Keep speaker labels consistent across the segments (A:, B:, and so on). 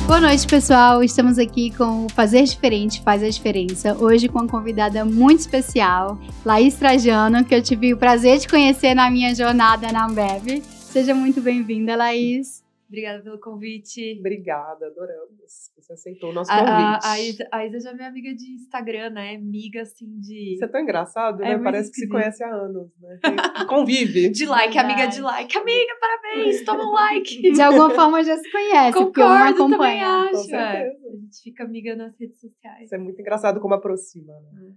A: Boa noite, pessoal. Estamos aqui com o Fazer Diferente Faz a Diferença. Hoje com uma convidada muito especial, Laís Trajano, que eu tive o prazer de conhecer na minha jornada na Ambev. Seja muito bem-vinda, Laís.
B: Obrigada pelo convite.
C: Obrigada, adoramos. Você aceitou o nosso convite.
B: A Isa já é minha amiga de Instagram, né? Amiga, assim, de...
C: Isso é tão engraçado, né? Parece que se conhece há anos, né? Convive.
B: De like, amiga de like. Amiga, parabéns, toma um like.
A: De alguma forma já se conhece, porque eu não acompanho.
B: Também acho.
C: Com certeza.
B: A gente fica amiga nas redes sociais.
C: Isso é muito engraçado como aproxima, né?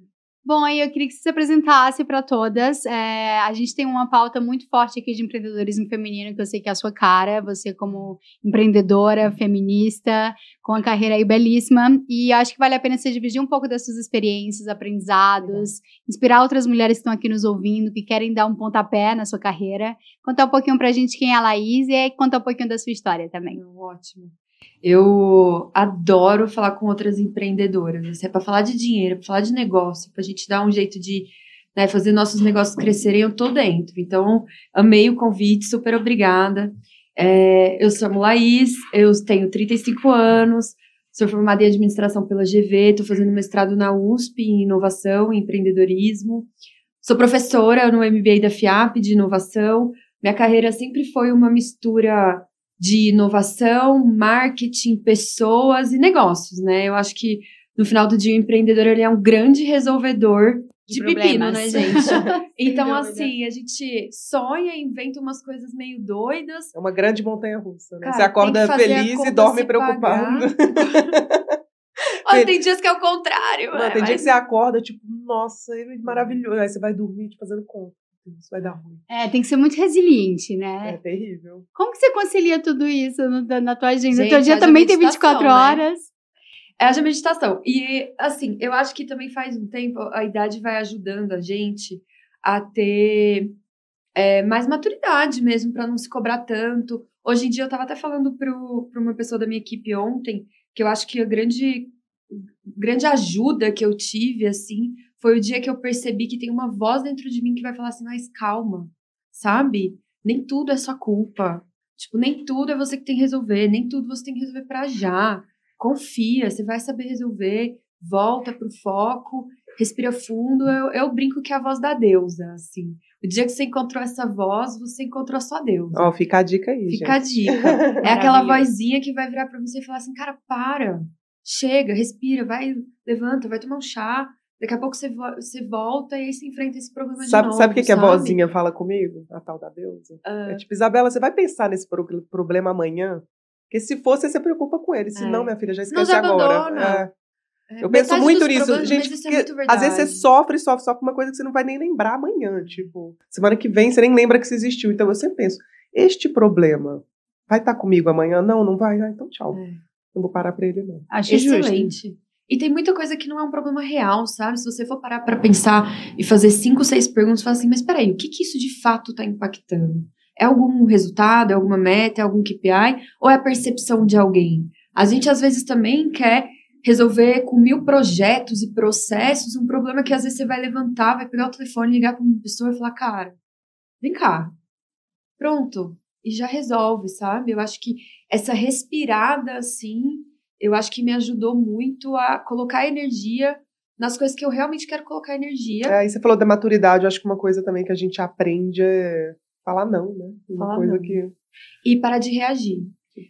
A: Bom, aí eu queria que você se apresentasse para todas. A gente tem uma pauta muito forte aqui de empreendedorismo feminino, que eu sei que é a sua cara. Você como empreendedora, feminista, com uma carreira aí belíssima. E acho que vale a pena você dividir um pouco das suas experiências, aprendizados, inspirar outras mulheres que estão aqui nos ouvindo, que querem dar um pontapé na sua carreira. Contar um pouquinho pra gente quem é a Laís e aí contar um pouquinho da sua história também.
B: Ótimo. Eu adoro falar com outras empreendedoras. É para falar de dinheiro, para falar de negócio, para a gente dar um jeito de, né, fazer nossos negócios crescerem. Eu tô dentro. Então, amei o convite, super obrigada. Eu sou a Laís, eu tenho 35 anos, sou formada em administração pela GV, estou fazendo mestrado na USP em inovação e empreendedorismo. Sou professora no MBA da FIAP de inovação. Minha carreira sempre foi uma mistura de inovação, marketing, pessoas e negócios, né? Eu acho que, no final do dia, o empreendedor ele é um grande resolvedor de pepino, né, gente? Então, assim, a gente sonha, inventa umas coisas meio doidas.
C: É uma grande montanha-russa, né?
B: Cara,
C: você acorda feliz e dorme preocupado.
B: Tem dias que é o contrário.
C: Não, tem dia que você acorda, tipo, nossa, é maravilhoso. Aí você vai dormir, tipo, fazendo conta. Isso vai dar ruim.
A: Tem que ser muito resiliente, né?
C: É terrível.
A: Como que você concilia tudo isso na tua agenda?
B: Gente,
A: o teu dia também tem 24 horas.
B: É a meditação. E, assim, eu acho que também faz um tempo, a idade vai ajudando a gente a ter mais maturidade mesmo, para não se cobrar tanto. Hoje em dia, eu estava até falando para uma pessoa da minha equipe ontem, que eu acho que a grande ajuda que eu tive, assim, foi o dia que eu percebi que tem uma voz dentro de mim que vai falar assim, mas calma, sabe? Nem tudo é sua culpa. Tipo, nem tudo é você que tem que resolver, nem tudo você tem que resolver pra já. Confia, você vai saber resolver, volta pro foco, respira fundo. Eu brinco que é a voz da deusa, assim. O dia que você encontrou essa voz, você encontrou a sua deusa.
C: Fica a dica aí,
B: Fica a dica. É aquela vozinha que vai virar pra você e falar assim, cara, para, chega, respira, vai, levanta, vai tomar um chá. Daqui a pouco você volta e aí você enfrenta esse problema de novo.
C: Sabe o que a vozinha fala comigo? A tal da deusa? É tipo, Isabela, você vai pensar nesse problema amanhã? Porque se for, você se preocupa com ele. Se não, minha filha, já esquece agora. Eu penso muito nisso. Gente, às vezes você sofre com uma coisa que você não vai nem lembrar amanhã. Tipo, semana que vem você nem lembra que isso existiu. Então eu sempre penso, este problema vai estar comigo amanhã? Não vai? Então tchau. Não vou parar pra ele, não.
B: Acho excelente. Justo. E tem muita coisa que não é um problema real, sabe? Se você for parar pra pensar e fazer 5, 6 perguntas, fala assim, mas peraí, o que isso de fato tá impactando? É algum resultado, é alguma meta, é algum KPI? Ou é a percepção de alguém? A gente, às vezes, também quer resolver com 1000 projetos e processos um problema que, às vezes, você vai levantar, vai pegar o telefone, ligar pra uma pessoa e falar, cara, vem cá, pronto. E já resolve, sabe? Eu acho que essa respirada, assim, eu acho que me ajudou muito a colocar energia nas coisas que eu realmente quero colocar energia.
C: E você falou da maturidade, eu acho que uma coisa também que a gente aprende é falar não, né?
B: E parar de reagir.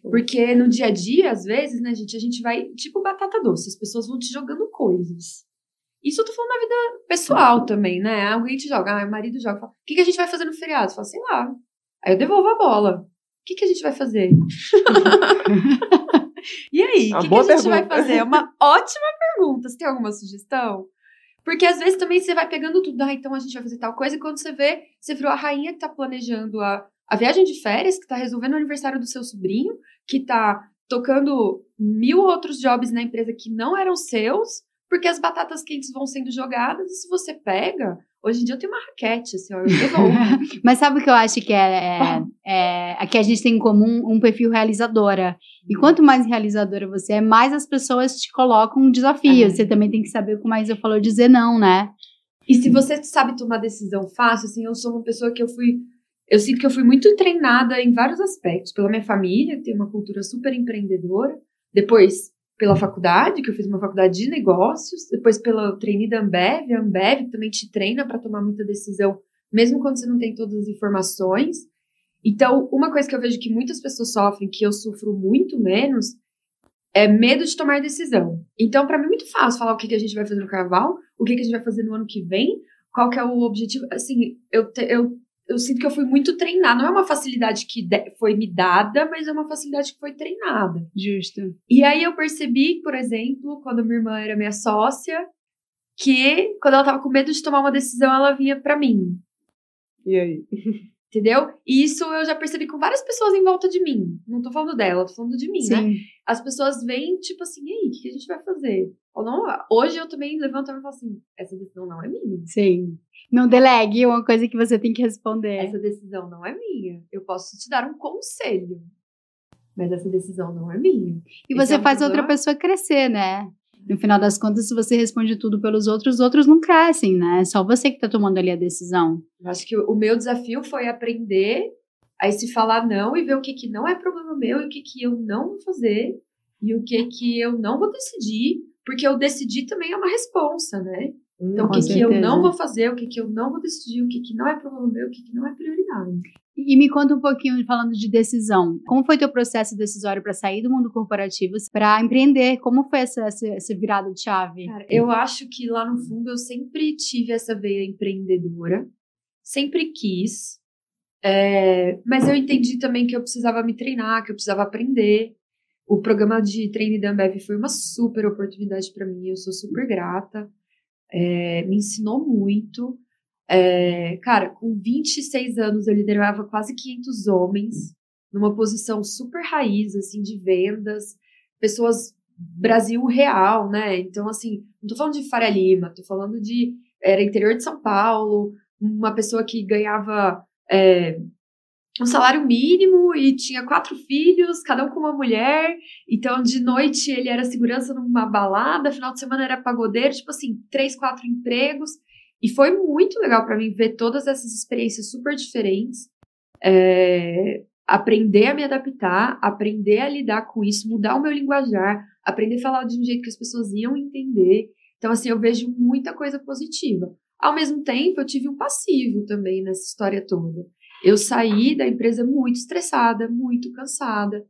B: Porque no dia a dia, às vezes, né, gente, a gente vai, tipo batata doce, as pessoas vão te jogando coisas. Isso eu tô falando na vida pessoal também, né? Alguém te joga, meu marido joga, fala, o que a gente vai fazer no feriado? Você fala, sei lá. Aí eu devolvo a bola. O que a gente vai fazer? E aí, o que a gente vai fazer? É uma ótima pergunta. Você tem alguma sugestão? Porque às vezes também você vai pegando tudo. Então a gente vai fazer tal coisa. E quando você vê, você virou a rainha que tá planejando a viagem de férias, que tá resolvendo o aniversário do seu sobrinho, que tá tocando 1000 outros jobs na empresa que não eram seus, porque as batatas quentes vão sendo jogadas. E se você pega... Hoje em dia eu tenho uma raquete, assim, eu devolvo.
A: Mas sabe o que eu acho que que a gente tem em comum? Um perfil realizadora. E quanto mais realizadora você é, mais as pessoas te colocam um desafio. Você também tem que saber, como a Isa falou, dizer não, né?
B: E se você sabe tomar decisão fácil, assim, eu sou uma pessoa que eu sinto que eu fui muito treinada em vários aspectos. Pela minha família, que tem uma cultura super empreendedora. Depois, pela faculdade, que eu fiz uma faculdade de negócios. Depois, pelo trainee da Ambev. A Ambev também te treina para tomar muita decisão, mesmo quando você não tem todas as informações. Então, uma coisa que eu vejo que muitas pessoas sofrem, que eu sofro muito menos, é medo de tomar decisão. Então, para mim é muito fácil falar o que a gente vai fazer no carnaval, o que a gente vai fazer no ano que vem, qual que é o objetivo. Assim, eu sinto que eu fui muito treinada. Não é uma facilidade que foi me dada, mas é uma facilidade que foi treinada.
A: Justo.
B: E aí eu percebi, por exemplo, quando minha irmã era minha sócia, que quando ela tava com medo de tomar uma decisão, ela vinha pra mim.
C: E aí?
B: Entendeu? E isso eu já percebi com várias pessoas em volta de mim. Não tô falando dela, tô falando de mim,
A: Sim.
B: né? As pessoas vêm, tipo assim, e aí, o que a gente vai fazer? Ou não, hoje eu também levanto e falo assim, essa decisão não é minha.
A: Sim. Não delegue uma coisa que você tem que responder.
B: Essa decisão não é minha. Eu posso te dar um conselho, mas essa decisão não é minha.
A: E você faz outra pessoa crescer, né? No final das contas, se você responde tudo pelos outros, os outros não crescem, né? É só você que tá tomando ali a decisão.
B: Eu acho que o meu desafio foi aprender a se falar não e ver o que não é problema meu e o que eu não vou fazer e o que eu não vou decidir, porque eu decidir também é uma responsa, né? Então, o que eu não vou fazer, o que eu não vou decidir, o que não é problema meu, o que não é prioridade.
A: E me conta um pouquinho, falando de decisão. Como foi teu processo decisório para sair do mundo corporativo, para empreender? Como foi essa virada de chave?
B: Cara, eu acho que lá no fundo eu sempre tive essa veia empreendedora. Sempre quis. Mas eu entendi também que eu precisava me treinar, que eu precisava aprender. O programa de trainee da Ambev foi uma super oportunidade para mim. Eu sou super grata. Me ensinou muito. Cara, com 26 anos eu liderava quase 500 homens, numa posição super raiz, assim, de vendas, pessoas Brasil real, né? Então, assim, não tô falando de Faria Lima, tô falando era interior de São Paulo, uma pessoa que ganhava um salário mínimo e tinha 4 filhos, cada um com uma mulher. Então, de noite ele era segurança numa balada, final de semana era pagodeiro, tipo assim, 3, 4 empregos. E foi muito legal para mim ver todas essas experiências super diferentes, aprender a me adaptar, aprender a lidar com isso, mudar o meu linguajar, aprender a falar de um jeito que as pessoas iam entender. Então, assim, eu vejo muita coisa positiva. Ao mesmo tempo, eu tive um passivo também nessa história toda. Eu saí da empresa muito estressada, muito cansada.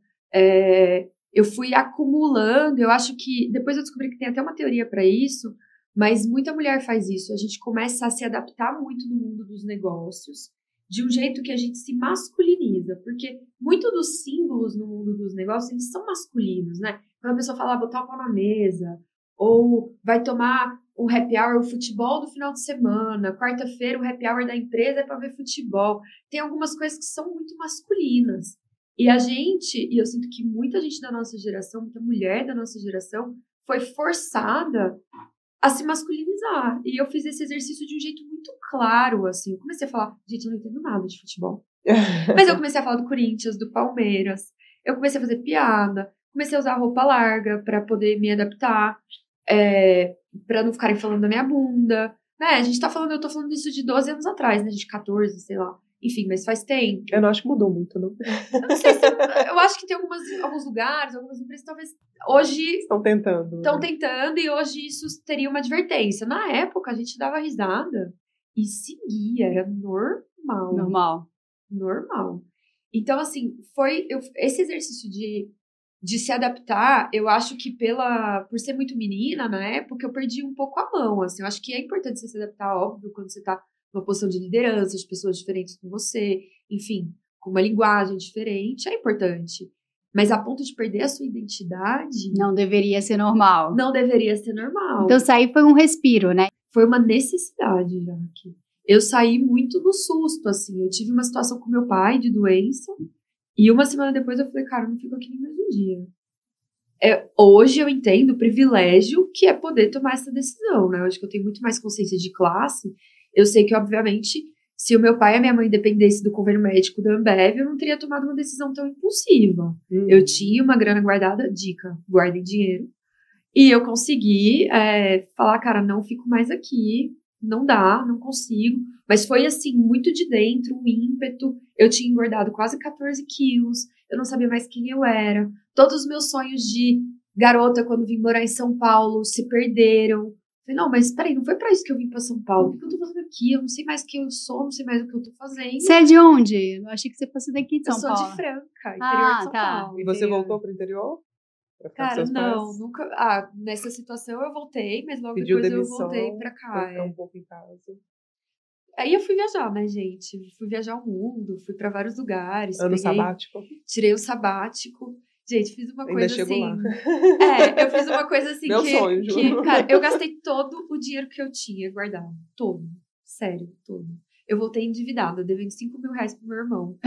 B: Eu fui acumulando, eu acho que... Depois eu descobri que tem até uma teoria para isso, mas muita mulher faz isso. A gente começa a se adaptar muito no mundo dos negócios, de um jeito que a gente se masculiniza, porque muito dos símbolos no mundo dos negócios, eles são masculinos, né? Quando a pessoa fala, botar o pau na mesa, ou vai tomar um happy hour, o futebol do final de semana, quarta-feira o happy hour da empresa é para ver futebol. Tem algumas coisas que são muito masculinas. E eu sinto que muita gente da nossa geração, muita mulher da nossa geração, foi forçada a se masculinizar. E eu fiz esse exercício de um jeito muito claro, assim. Eu comecei a falar, gente, eu não entendo nada de futebol. Mas eu comecei a falar do Corinthians, do Palmeiras. Eu comecei a fazer piada. Comecei a usar roupa larga para poder me adaptar. Para não ficarem falando da minha bunda. Né? Eu tô falando disso de 12 anos atrás, né? De 14, sei lá. Enfim, mas faz tempo.
C: Eu não acho que mudou muito, não.
B: Eu não sei eu acho que tem alguns lugares, algumas empresas, talvez hoje...
C: Estão tentando.
B: E hoje isso teria uma advertência. Na época, a gente dava risada e seguia, era normal. Normal. Então, assim, esse exercício de se adaptar, eu acho que por ser muito menina na época, eu perdi um pouco a mão, assim. Eu acho que é importante você se adaptar, óbvio, quando você tá numa posição de liderança, de pessoas diferentes com você, enfim, com uma linguagem diferente, é importante. Mas a ponto de perder a sua identidade...
A: Não deveria ser normal.
B: Não deveria ser normal.
A: Então, sair foi um respiro, né?
B: Foi uma necessidade, Jaque. Eu saí muito no susto, assim. Eu tive uma situação com meu pai de doença e uma semana depois eu falei, cara, eu não fico aqui nem mais um dia. Hoje eu entendo o privilégio que é poder tomar essa decisão, né? Hoje que eu tenho muito mais consciência de classe, eu sei que, obviamente, se o meu pai e a minha mãe dependessem do convênio médico da Ambev, eu não teria tomado uma decisão tão impulsiva. Eu tinha uma grana guardada, dica, guardem dinheiro. E eu consegui falar, cara, não fico mais aqui, não dá, não consigo. Mas foi assim, muito de dentro, um ímpeto. Eu tinha engordado quase 14 quilos, eu não sabia mais quem eu era. Todos os meus sonhos de garota, quando vim morar em São Paulo, se perderam. Falei, não, mas peraí, não foi pra isso que eu vim pra São Paulo. O que eu tô fazendo aqui? Eu não sei mais quem eu sou, não sei mais o que eu tô fazendo.
A: Você é de onde? Eu achei que você fosse daqui de São Paulo.
B: Eu sou de Franca, interior de São Paulo.
C: E você voltou pro interior?
B: Cara, não, nunca. Nessa situação eu voltei, mas logo depois eu voltei pra cá.
C: Ficar um pouco em casa.
B: Aí eu fui viajar, né, gente? Fui viajar o mundo, fui pra vários lugares.
C: Sabático?
B: Tirei o sabático. Gente, fiz uma coisa assim.
C: Lá.
B: Eu fiz uma coisa assim.
C: Meu sonho, juro.
B: Cara, eu gastei todo o dinheiro que eu tinha guardado. Todo. Sério, todo. Eu voltei endividada, devendo 5 mil reais pro meu irmão.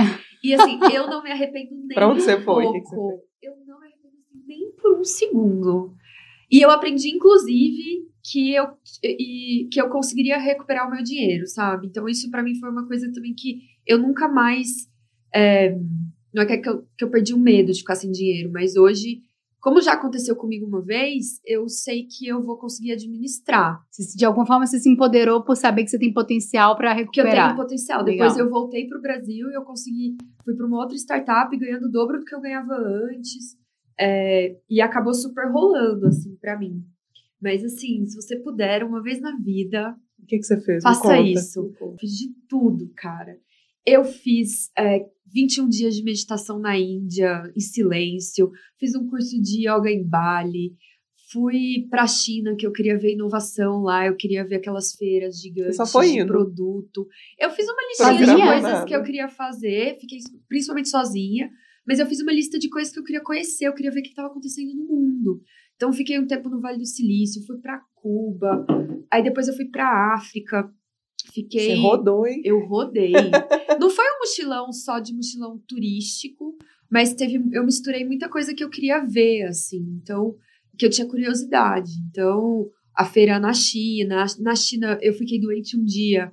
B: E assim, eu não me arrependo nem
C: pra onde você foi?
B: pouco. Eu não me arrependo assim, nem por um segundo. E eu aprendi, inclusive, que eu conseguiria recuperar o meu dinheiro, sabe? Então, isso pra mim foi uma coisa também que eu nunca mais... não é que eu perdi o medo de ficar sem dinheiro, mas hoje, como já aconteceu comigo uma vez, eu sei que eu vou conseguir administrar.
A: De alguma forma, você se empoderou por saber que você tem potencial para recuperar.
B: Que eu tenho potencial. Legal. Depois eu voltei pro Brasil e eu fui para uma outra startup ganhando o dobro do que eu ganhava antes. E acabou super rolando, assim, pra mim. Mas, assim, se você puder, uma vez na vida...
C: O que você fez?
B: Faça isso. Fiz de tudo, cara. Eu fiz 21 dias de meditação na Índia, em silêncio. Fiz um curso de yoga em Bali. Fui pra China, que eu queria ver inovação lá. Eu queria ver aquelas feiras gigantes de produto. Eu fiz uma listinha de coisas que eu queria fazer. Fiquei principalmente sozinha. Mas eu fiz uma lista de coisas que eu queria conhecer. Eu queria ver o que estava acontecendo no mundo. Então, fiquei um tempo no Vale do Silício. Fui pra Cuba. Aí, depois eu fui pra África.
C: Você rodou, hein?
B: Eu rodei. Não foi um mochilão só de mochilão turístico, mas eu misturei muita coisa que eu queria ver, assim. Então, que eu tinha curiosidade. Então, a feira na China. Na China, eu fiquei doente um dia.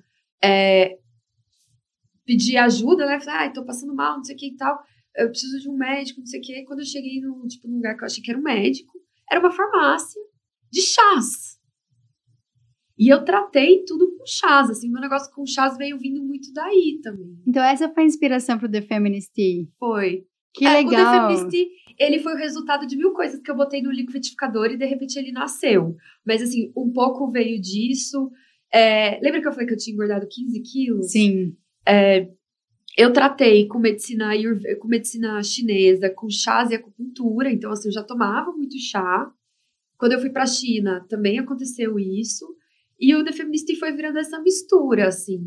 B: Pedi ajuda, né? Falei, tô passando mal, não sei o que e tal. Eu preciso de um médico, não sei o que. Quando eu cheguei num lugar que eu achei que era um médico, era uma farmácia de chás. E eu tratei tudo com chás, assim, meu negócio com chás veio vindo muito daí também.
A: Então essa foi a inspiração pro The Feminist Tea?
B: Foi.
A: Que legal.
B: O The Feminist Tea, ele foi o resultado de 1000 coisas que eu botei no liquidificador e de repente ele nasceu. Mas assim, um pouco veio disso. Lembra que eu falei que eu tinha engordado 15 quilos?
A: Sim.
B: Eu tratei com medicina chinesa, com chás e acupuntura, então assim, eu já tomava muito chá. Quando eu fui pra China, também aconteceu isso. E o The Feminist foi virando essa mistura, assim,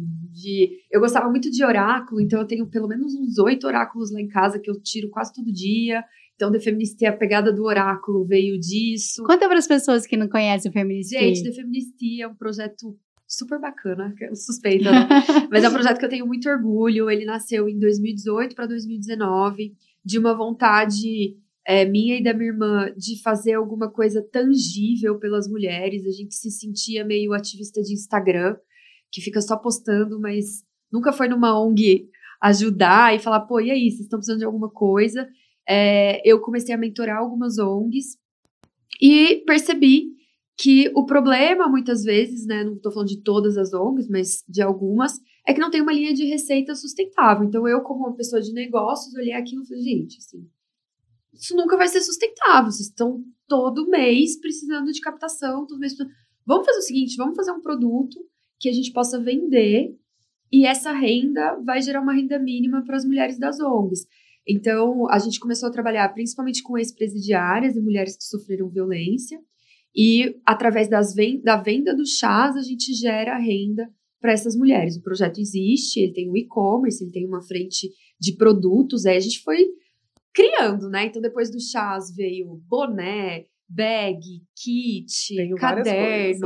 B: eu gostava muito de oráculo, então eu tenho pelo menos uns 8 oráculos lá em casa que eu tiro quase todo dia. Então, o The Feminist, a pegada do oráculo veio disso.
A: Conta para as pessoas que não conhecem o Feminist.
B: Gente, The Feminist é um projeto super bacana, suspeita, né? Mas é um projeto que eu tenho muito orgulho. Ele nasceu em 2018 para 2019, de uma vontade... minha e da minha irmã, de fazer alguma coisa tangível pelas mulheres. A gente se sentia meio ativista de Instagram, que fica só postando, mas nunca foi numa ONG ajudar e falar, pô, e aí, vocês estão precisando de alguma coisa? Eu comecei a mentorar algumas ONGs e percebi que o problema, muitas vezes, né, não estou falando de todas as ONGs, mas de algumas, é que não tem uma linha de receita sustentável. Então, eu, como uma pessoa de negócios, olhei aquilo e falei, gente, assim, isso nunca vai ser sustentável. Vocês estão todo mês precisando de captação, todo mês precisando... Vamos fazer o seguinte, vamos fazer um produto que a gente possa vender e essa renda vai gerar uma renda mínima para as mulheres das ONGs. Então, a gente começou a trabalhar principalmente com ex-presidiárias e mulheres que sofreram violência e, através da venda dos chás, a gente gera renda para essas mulheres. O projeto existe, ele tem um e-commerce, ele tem uma frente de produtos, a gente foi criando, né? Então, depois dos chás veio boné, bag, kit, caderno,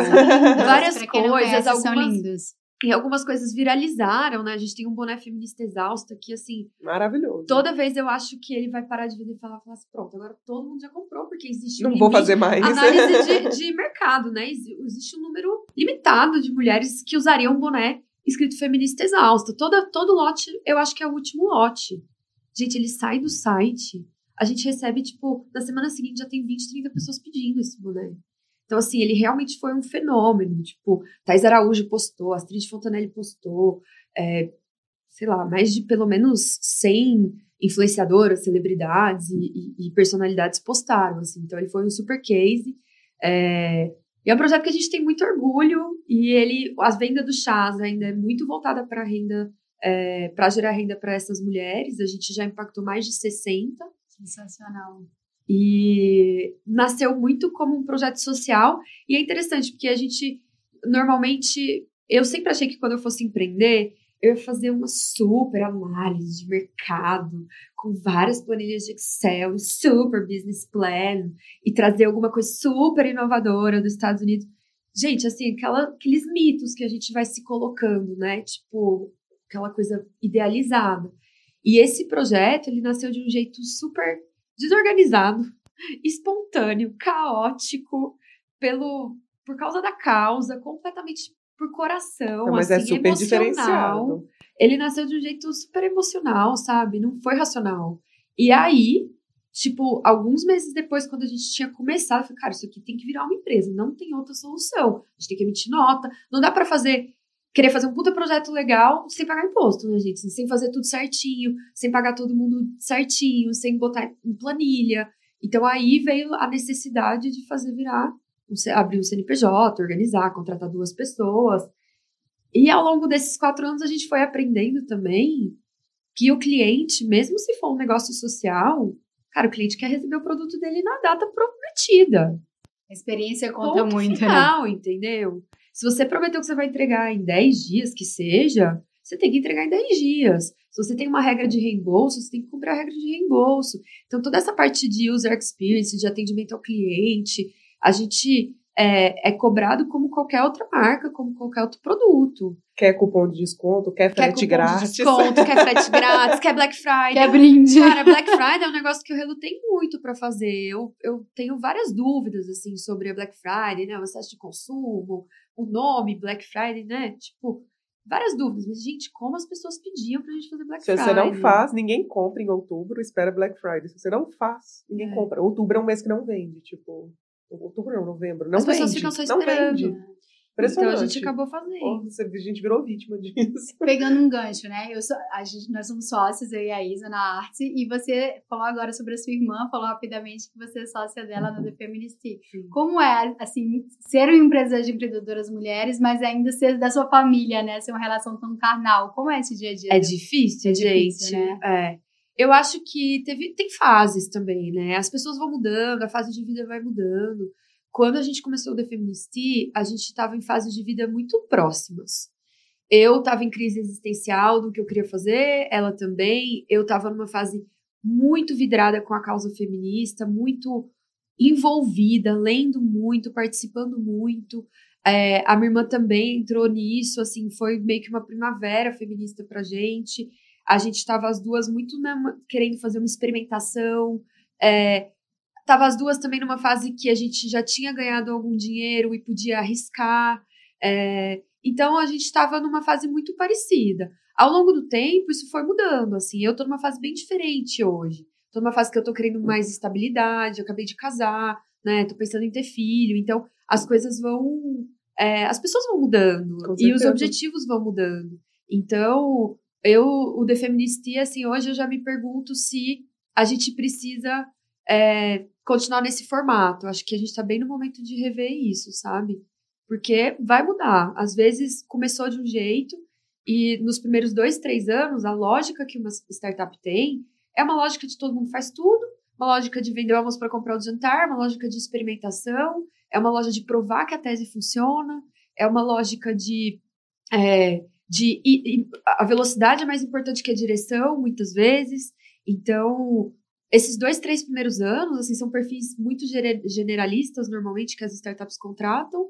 B: várias coisas.
A: Algumas, são lindos.
B: E algumas coisas viralizaram, né? A gente tem um boné feminista exausto que, assim...
C: Maravilhoso.
B: Toda vez eu acho que ele vai parar de vender e falar assim, pronto, agora todo mundo já comprou, porque existe
C: Não vou fazer mais.
B: Análise de mercado, né? Existe um número limitado de mulheres que usariam um boné escrito feminista exausto. Todo lote, eu acho que é o último lote. Gente, ele sai do site, a gente recebe, tipo, na semana seguinte já tem 20, 30 pessoas pedindo esse boné. Então, assim, ele realmente foi um fenômeno. Tipo, Thais Araújo postou, Astrid Fontanelli postou, sei lá, mais de pelo menos 100 influenciadoras, celebridades e personalidades postaram, assim. Então, ele foi um super case. E é um projeto que a gente tem muito orgulho, e a venda do chás ainda é muito voltada para renda, para gerar renda para essas mulheres. A gente já impactou mais de 60.
A: Sensacional.
B: E nasceu muito como um projeto social, e é interessante, porque a gente, normalmente, eu sempre achei que quando eu fosse empreender, eu ia fazer uma super análise de mercado, com várias planilhas de Excel, um super business plan, e trazer alguma coisa super inovadora dos Estados Unidos. Gente, assim, aqueles mitos que a gente vai se colocando, né? Tipo, aquela coisa idealizada. E esse projeto, ele nasceu de um jeito super desorganizado, espontâneo, caótico, por causa da causa, completamente por coração,
C: mas
B: assim,
C: é super
B: emocional.
C: diferenciado.
B: Ele nasceu de um jeito super emocional, sabe? Não foi racional. E aí, tipo, alguns meses depois, quando a gente tinha começado, eu falei, cara, isso aqui tem que virar uma empresa, não tem outra solução. A gente tem que emitir nota, não dá pra querer fazer um puta projeto legal sem pagar imposto, né, gente? Sem fazer tudo certinho, sem pagar todo mundo certinho, sem botar em planilha. Então, aí veio a necessidade de abrir um CNPJ, organizar, contratar 2 pessoas. E ao longo desses 4 anos, a gente foi aprendendo também que o cliente, mesmo se for um negócio social, cara, o cliente quer receber o produto dele na data prometida.
A: A experiência conta
B: Ponto
A: muito,
B: final,
A: né?
B: Entendeu? Se você prometeu que você vai entregar em 10 dias, que seja, você tem que entregar em 10 dias. Se você tem uma regra de reembolso, você tem que cumprir a regra de reembolso. Então, toda essa parte de user experience, de atendimento ao cliente, a gente é cobrado como qualquer outra marca, como qualquer outro produto.
C: Quer cupom de desconto, quer frete grátis.
B: De desconto, quer frete grátis, quer Black Friday.
A: Quer brinde.
B: Cara, Black Friday é um negócio que eu relutei muito pra fazer. Eu tenho várias dúvidas, assim, sobre a Black Friday, né? O excesso de consumo, o nome Black Friday, né? Tipo, várias dúvidas. Mas, gente, como as pessoas pediam pra gente fazer Black Friday?
C: Se você não faz, ninguém compra em outubro, espera Black Friday. Se você não faz, ninguém compra. Outubro é um mês que não vende, tipo... Outubro não, novembro. Não
B: as
C: vende.
B: Pessoas ficam só esperando.
C: Não vende. Impressionante.
B: Então a gente acabou fazendo.
C: A gente virou vítima disso.
A: Pegando um gancho, né? Nós somos sócios, eu e a Isa, na Arte, e você falou agora sobre a sua irmã, falou rapidamente que você é sócia dela no The Feminist. Como é, assim, ser uma empresa de empreendedoras mulheres, mas ainda ser da sua família, né? Ser uma relação tão carnal. Como é esse dia a dia?
B: É difícil, gente.
A: Né?
B: Eu acho que tem fases também, né? As pessoas vão mudando, a fase de vida vai mudando. Quando a gente começou o The Feminist, a gente estava em fases de vida muito próximas. Eu estava em crise existencial do que eu queria fazer, ela também. Eu estava numa fase muito vidrada com a causa feminista, muito envolvida, lendo muito, participando muito. A minha irmã também entrou nisso, assim, foi meio que uma primavera feminista pra gente. A gente estava as duas muito querendo fazer uma experimentação. Tava as duas também numa fase que a gente já tinha ganhado algum dinheiro e podia arriscar. Então, a gente estava numa fase muito parecida. Ao longo do tempo, isso foi mudando. Assim, eu tô numa fase bem diferente hoje. Tô numa fase que eu tô querendo mais estabilidade, eu acabei de casar, né? Tô pensando em ter filho. Então, as coisas vão... as pessoas vão mudando. E os objetivos vão mudando. Então, o The Feminist, assim, hoje eu já me pergunto se a gente precisa... continuar nesse formato. Acho que a gente tá bem no momento de rever isso, sabe? Porque vai mudar. Às vezes começou de um jeito e nos primeiros 2, 3 anos, a lógica que uma startup tem é uma lógica de todo mundo faz tudo, uma lógica de vender o almoço para comprar o jantar, uma lógica de experimentação, é uma loja de provar que a tese funciona, é uma lógica de a velocidade é mais importante que a direção, muitas vezes. Então, esses 2, 3 primeiros anos, assim, são perfis muito generalistas, normalmente, que as startups contratam.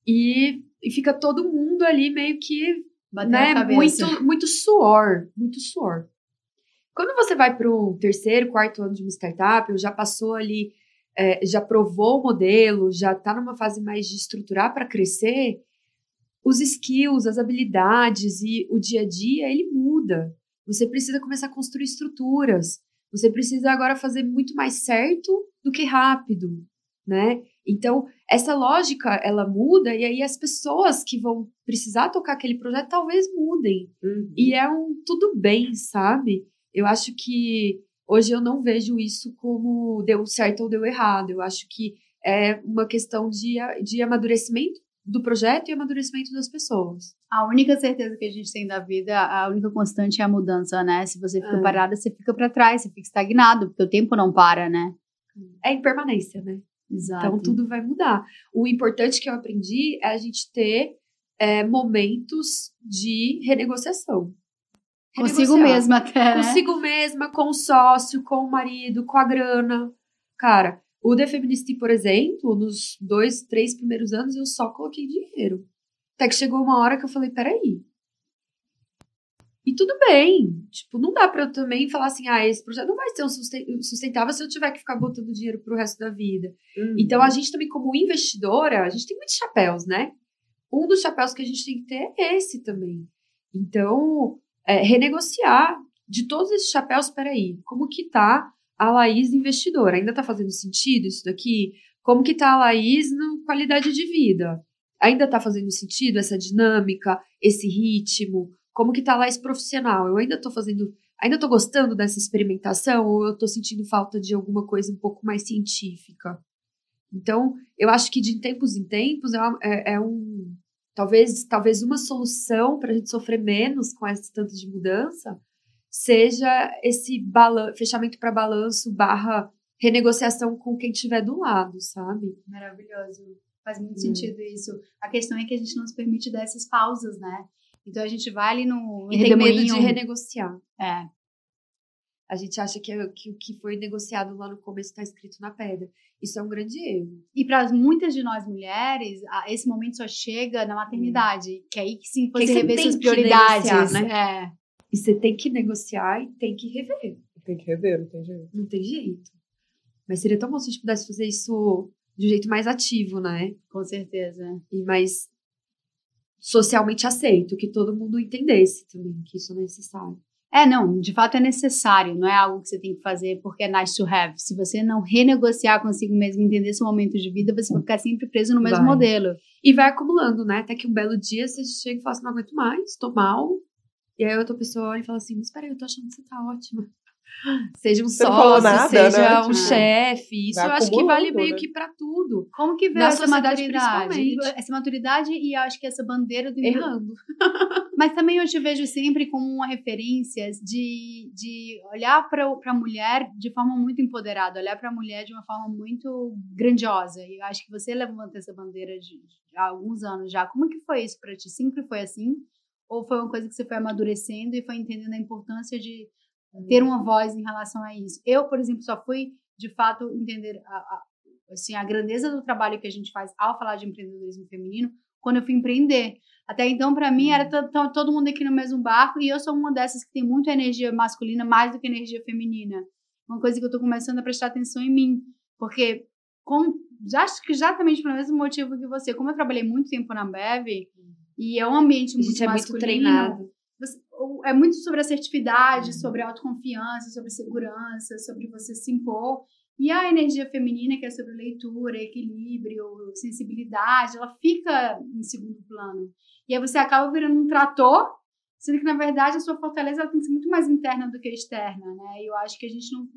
B: E fica todo mundo ali meio que, né, muito suor. Quando você vai para o 3º, 4º ano de uma startup, ou já passou ali, já provou o modelo, já está numa fase mais de estruturar para crescer, os skills, as habilidades e o dia a dia, ele muda. Você precisa começar a construir estruturas. Você precisa agora fazer muito mais certo do que rápido, né? Então, essa lógica, ela muda, e aí as pessoas que vão precisar tocar aquele projeto talvez mudem. Uhum. E é tudo bem, sabe? Eu acho que hoje eu não vejo isso como deu certo ou deu errado. Eu acho que é uma questão de amadurecimento do projeto e amadurecimento das pessoas.
A: A única certeza que a gente tem da vida, a única constante é a mudança, né? Se você fica parada, você fica para trás, você fica estagnado, porque o tempo não para, né?
B: É impermanência, né?
A: Exato.
B: Então tudo vai mudar. O importante que eu aprendi é a gente ter momentos de renegociação.
A: Consigo mesma até, né?
B: Consigo mesma, com o sócio, com o marido, com a grana. Cara, o The Feministy, por exemplo, nos 2, 3 primeiros anos, eu só coloquei dinheiro. Até que chegou uma hora que eu falei, peraí. E tudo bem. Tipo, não dá pra eu também falar assim, esse projeto não vai ser sustentável se eu tiver que ficar botando dinheiro pro resto da vida. Então, a gente também, como investidora, a gente tem muitos chapéus, né? Um dos chapéus que a gente tem que ter é esse também. Então, renegociar de todos esses chapéus, peraí, como que tá a Laís investidora? Ainda tá fazendo sentido isso daqui? Como que tá a Laís na qualidade de vida? Ainda tá fazendo sentido essa dinâmica, esse ritmo? Como que tá a Laís profissional? Eu ainda tô gostando dessa experimentação ou eu tô sentindo falta de alguma coisa um pouco mais científica? Então, eu acho que de tempos em tempos talvez uma solução para a gente sofrer menos com esse tanto de mudança seja esse fechamento para balanço / renegociação com quem estiver do lado, sabe?
A: Maravilhoso. Faz muito sentido isso. A questão é que a gente não se permite dar essas pausas, né? Então a gente vai ali no
B: e tem medo de renegociar.
A: A
B: gente acha que o que foi negociado lá no começo está escrito na pedra. Isso é um grande erro.
A: E para muitas de nós mulheres, esse momento só chega na maternidade, que é aí que sim você rever suas prioridades,
B: né? E você tem que negociar e tem que rever.
C: Tem que rever, não tem jeito.
B: Não tem jeito. Mas seria tão bom se a gente pudesse fazer isso de um jeito mais ativo, né?
A: Com certeza.
B: E mais socialmente aceito, que todo mundo entendesse também que isso é necessário.
A: Não, de fato é necessário, não é algo que você tem que fazer porque é nice to have. Se você não renegociar consigo mesmo, entender seu momento de vida, você vai ficar sempre preso no mesmo modelo.
B: E vai acumulando, né? Até que um belo dia você chega e fala assim, não aguento mais, tô mal. E aí a outra pessoa olha e fala assim, mas peraí, eu tô achando que você tá ótima. Seja um sócio, seja um chefe. Isso eu acho que vale meio que pra tudo.
A: Como que veio essa maturidade? Essa maturidade e acho que essa bandeira do
B: errando.
A: Mas também eu te vejo sempre como uma referência de olhar para a mulher de forma muito empoderada, olhar para a mulher de uma forma muito grandiosa. E eu acho que você levanta essa bandeira há alguns anos já. Como que foi isso para ti? Sempre foi assim? Ou foi uma coisa que você foi amadurecendo e foi entendendo a importância de ter uma voz em relação a isso? Eu, por exemplo, só fui, de fato, entender a grandeza do trabalho que a gente faz ao falar de empreendedorismo feminino quando eu fui empreender. Até então, para mim, era todo mundo aqui no mesmo barco e eu sou uma dessas que tem muita energia masculina mais do que energia feminina. Uma coisa que eu tô começando a prestar atenção em mim. Porque, acho que exatamente pelo mesmo motivo que você, como eu trabalhei muito tempo na Ambev, e é um ambiente muito masculino, muito treinado. É muito sobre assertividade, sobre autoconfiança, sobre segurança, sobre você se impor. E a energia feminina, que é sobre leitura, equilíbrio, sensibilidade, ela fica em segundo plano. E aí você acaba virando um trator, sendo que, na verdade, a sua fortaleza ela tem que ser muito mais interna do que externa, né? E eu acho que a gente não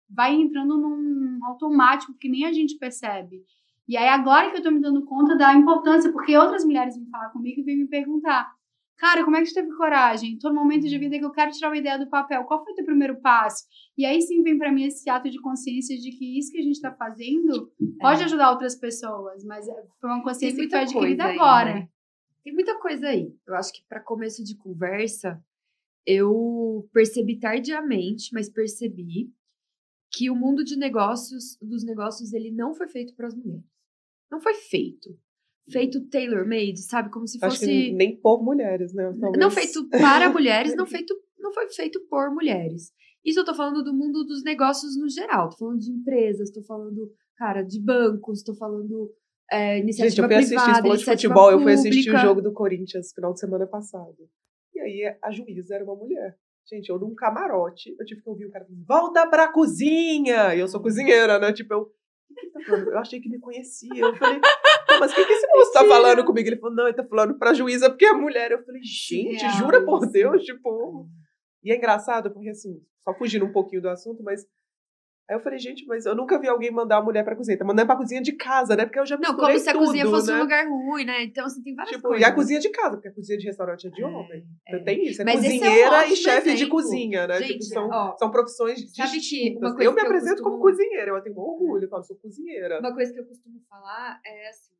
A: vai entrando num automático que nem a gente percebe. E aí, agora que eu tô me dando conta da importância, porque outras mulheres vêm falar comigo e vêm me perguntar, cara, como é que você teve coragem? Todo momento de vida que eu quero tirar uma ideia do papel, qual foi o teu primeiro passo? E aí sim vem para mim esse ato de consciência de que isso que a gente está fazendo pode ajudar outras pessoas, mas foi uma consciência que foi adquirida agora.
B: Né? Tem muita coisa aí. Eu acho que para começo de conversa, eu percebi tardiamente, mas percebi que o mundo dos negócios, ele não foi feito para as mulheres. Não foi feito tailor-made, sabe? Como se fosse...
C: Acho que nem por mulheres, né?
B: Talvez. Não feito para mulheres, não foi feito por mulheres. Isso eu tô falando do mundo dos negócios no geral. Tô falando de empresas, tô falando, cara, de bancos, tô falando iniciativa privada,
C: gente, eu fui assistir, falou de futebol, eu fui assistir o jogo do Corinthians final de semana passado. E aí a juíza era uma mulher. Gente, eu num camarote, eu tive que ouvir o cara falando, volta pra cozinha! E eu sou cozinheira, né? Tipo, eu achei que me conhecia. Eu falei, mas o que esse moço tá falando comigo? Ele falou, não, ele tá falando pra juíza porque é mulher. Eu falei, gente, jura por Deus? Tipo... E é engraçado, porque assim, só fugindo um pouquinho do assunto, mas... Aí eu falei, gente, mas eu nunca vi alguém mandar uma mulher pra cozinha. Tá mandando pra cozinha de casa, né? Porque eu já misturei tudo,
B: como se a cozinha fosse
C: né?
B: um lugar ruim, né? Então, assim, tem várias coisas.
C: E a cozinha de casa, porque a cozinha de restaurante é de homem. Então tem isso.
B: Mas
C: cozinheira e chefe de cozinha, né?
B: Gente,
C: são profissões distintas. Eu me apresento como cozinheira, eu tenho orgulho, eu falo, sou cozinheira.
B: Uma coisa que eu costumo falar é assim,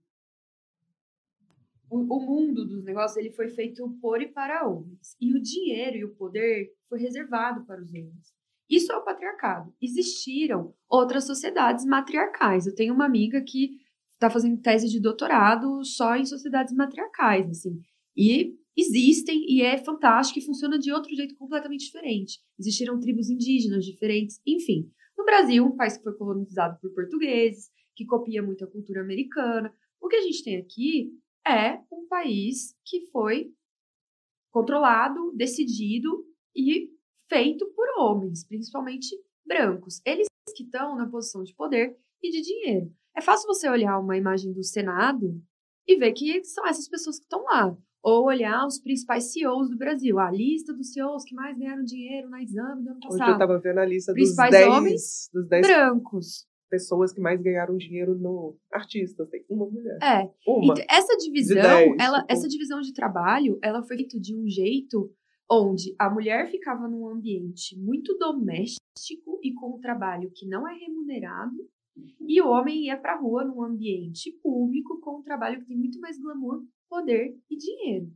B: o mundo dos negócios, ele foi feito por e para homens. E o dinheiro e o poder foi reservado para os homens. Isso é o patriarcado. Existiram outras sociedades matriarcais. Eu tenho uma amiga que está fazendo tese de doutorado só em sociedades matriarcais, assim. E existem, e é fantástico, e funciona de outro jeito completamente diferente. Existiram tribos indígenas diferentes, enfim. No Brasil, um país que foi colonizado por portugueses, que copia muito a cultura americana. O que a gente tem aqui é um país que foi controlado, decidido e feito por homens, principalmente brancos. Eles que estão na posição de poder e de dinheiro. É fácil você olhar uma imagem do Senado e ver que são essas pessoas que estão lá. Ou olhar os principais CEOs do Brasil. A lista dos CEOs que mais ganharam dinheiro na Exame do ano passado.
C: Hoje eu estava vendo a lista dos 10
B: brancos.
C: Pessoas que mais ganharam dinheiro no artistas. Tem uma mulher.
B: Uma. Então, essa divisão, essa divisão de trabalho, ela foi feita de um jeito onde a mulher ficava num ambiente muito doméstico e com um trabalho que não é remunerado, e o homem ia para a rua num ambiente público com um trabalho que tem muito mais glamour, poder e dinheiro.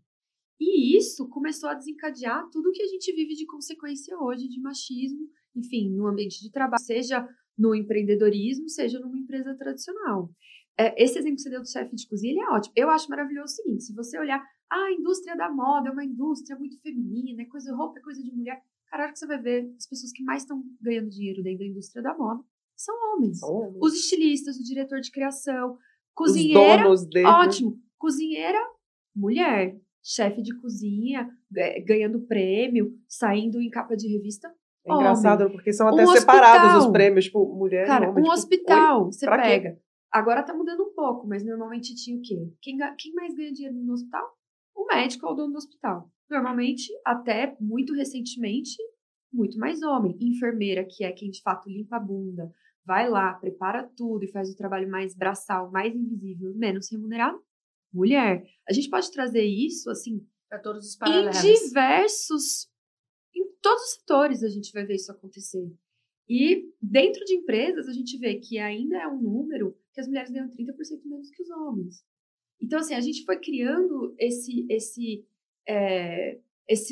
B: E isso começou a desencadear tudo que a gente vive de consequência hoje de machismo, enfim, no ambiente de trabalho, seja no empreendedorismo, seja numa empresa tradicional. Esse exemplo que você deu do chefe de cozinha, ele é ótimo. Eu acho maravilhoso o seguinte, se você olhar, a indústria da moda é uma indústria muito feminina, roupa é coisa de mulher. Cara, a hora que você vai ver, as pessoas que mais estão ganhando dinheiro dentro da indústria da moda são homens. Os estilistas, o diretor de criação, cozinheira, os donos dele. Ótimo. Cozinheira, mulher. Chefe de cozinha, ganhando prêmio, saindo em capa de revista.
C: É engraçado, porque são até separados os prêmios, tipo, mulher e homem.
B: Um hospital, você pega. Agora tá mudando um pouco, mas normalmente tinha o quê? Quem mais ganha dinheiro no hospital? O médico ou o dono do hospital. Normalmente, até muito recentemente, muito mais homem. Enfermeira, que é quem de fato limpa a bunda, vai lá, prepara tudo e faz o trabalho mais braçal, mais invisível, menos remunerado. Mulher. A gente pode trazer isso, assim,
A: para todos os paralelos.
B: Em todos os setores a gente vai ver isso acontecer. E dentro de empresas a gente vê que ainda é um número que as mulheres ganham 30% menos que os homens. Então, assim, a gente foi criando esse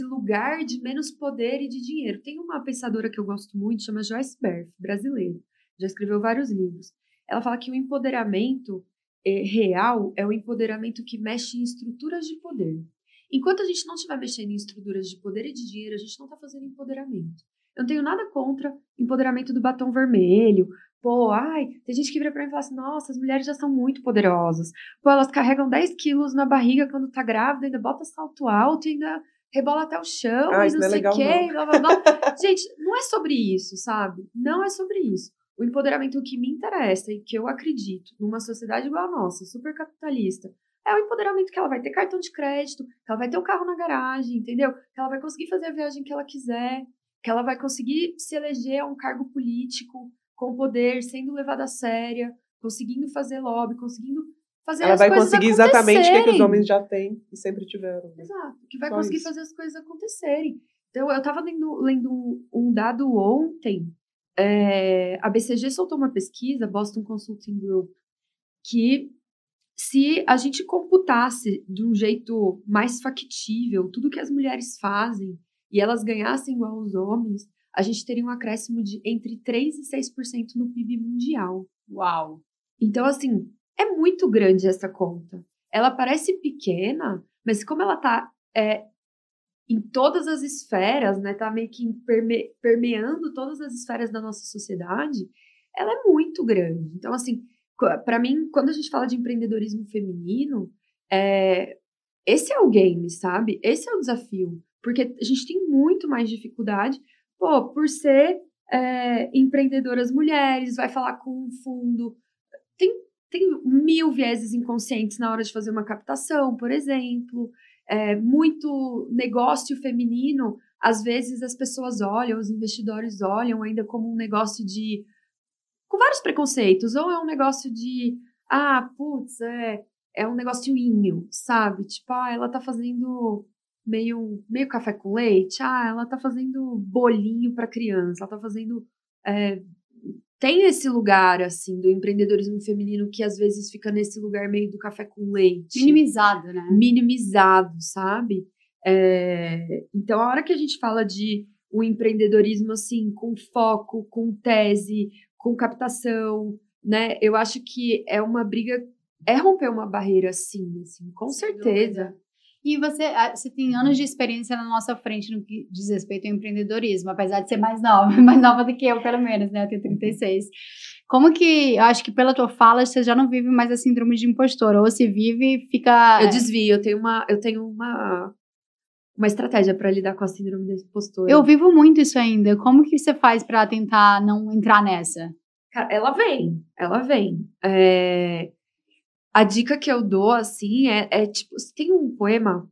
B: lugar de menos poder e de dinheiro. Tem uma pensadora que eu gosto muito, chama Joyce Beth, brasileira. Já escreveu vários livros. Ela fala que o empoderamento real é o empoderamento que mexe em estruturas de poder. Enquanto a gente não estiver mexendo em estruturas de poder e de dinheiro, a gente não está fazendo empoderamento. Eu não tenho nada contra empoderamento do batom vermelho. Tem gente que vira pra mim e fala assim, nossa, as mulheres já são muito poderosas. Elas carregam 10 quilos na barriga quando tá grávida, ainda bota salto alto, ainda rebola até o chão, e não sei o quê, blá, blá, blá. Gente, não é sobre isso, sabe? Não é sobre isso. O empoderamento que me interessa e que eu acredito numa sociedade igual a nossa, super capitalista, é o empoderamento que ela vai ter cartão de crédito, que ela vai ter um carro na garagem, entendeu? Que ela vai conseguir fazer a viagem que ela quiser, que ela vai conseguir se eleger a um cargo político, com poder, sendo levada a séria, conseguindo fazer lobby, conseguindo fazer as coisas acontecerem. Ela vai conseguir exatamente o que os homens já têm e sempre tiveram. Né? Exato, que vai conseguir fazer as coisas acontecerem. Então, eu estava lendo um dado ontem, a BCG soltou uma pesquisa, Boston Consulting Group, que se a gente computasse de um jeito mais factível tudo que as mulheres fazem e elas ganhassem igual aos homens, a gente teria um acréscimo de entre 3% e 6% no PIB mundial.
A: Uau!
B: Então, assim, é muito grande essa conta. Ela parece pequena, mas como ela está em todas as esferas, né, tá meio que permeando todas as esferas da nossa sociedade, ela é muito grande. Então, assim, para mim, quando a gente fala de empreendedorismo feminino, esse é o game, sabe? Esse é o desafio. Porque a gente tem muito mais dificuldade, por ser empreendedoras mulheres, vai falar com um fundo. Tem 1000 vieses inconscientes na hora de fazer uma captação, por exemplo. Muito negócio feminino às vezes as pessoas olham, os investidores olham ainda como um negócio com vários preconceitos, ou é um negócio é um negocioinho, sabe? Tipo, ela tá fazendo meio café com leite, ela tá fazendo bolinho para criança, ela tá fazendo... tem esse lugar, assim, do empreendedorismo feminino que às vezes fica nesse lugar meio do café com leite.
A: Minimizado, né?
B: Minimizado, sabe? Então, a hora que a gente fala de um empreendedorismo, assim, com foco, com tese, com captação, né? Eu acho que é uma briga, romper uma barreira, assim, com certeza.
A: E você tem anos de experiência na nossa frente no que diz respeito ao empreendedorismo, apesar de ser mais nova do que eu, pelo menos, né? Eu tenho 36. Como que, eu acho que pela tua fala, você já não vive mais a síndrome de impostora, ou se vive, fica...
B: Eu desvio, eu tenho uma estratégia para lidar com a síndrome da impostora.
A: Eu vivo muito isso ainda. Como que você faz para tentar não entrar nessa?
B: Cara, ela vem. A dica que eu dou, assim, tipo, tem um poema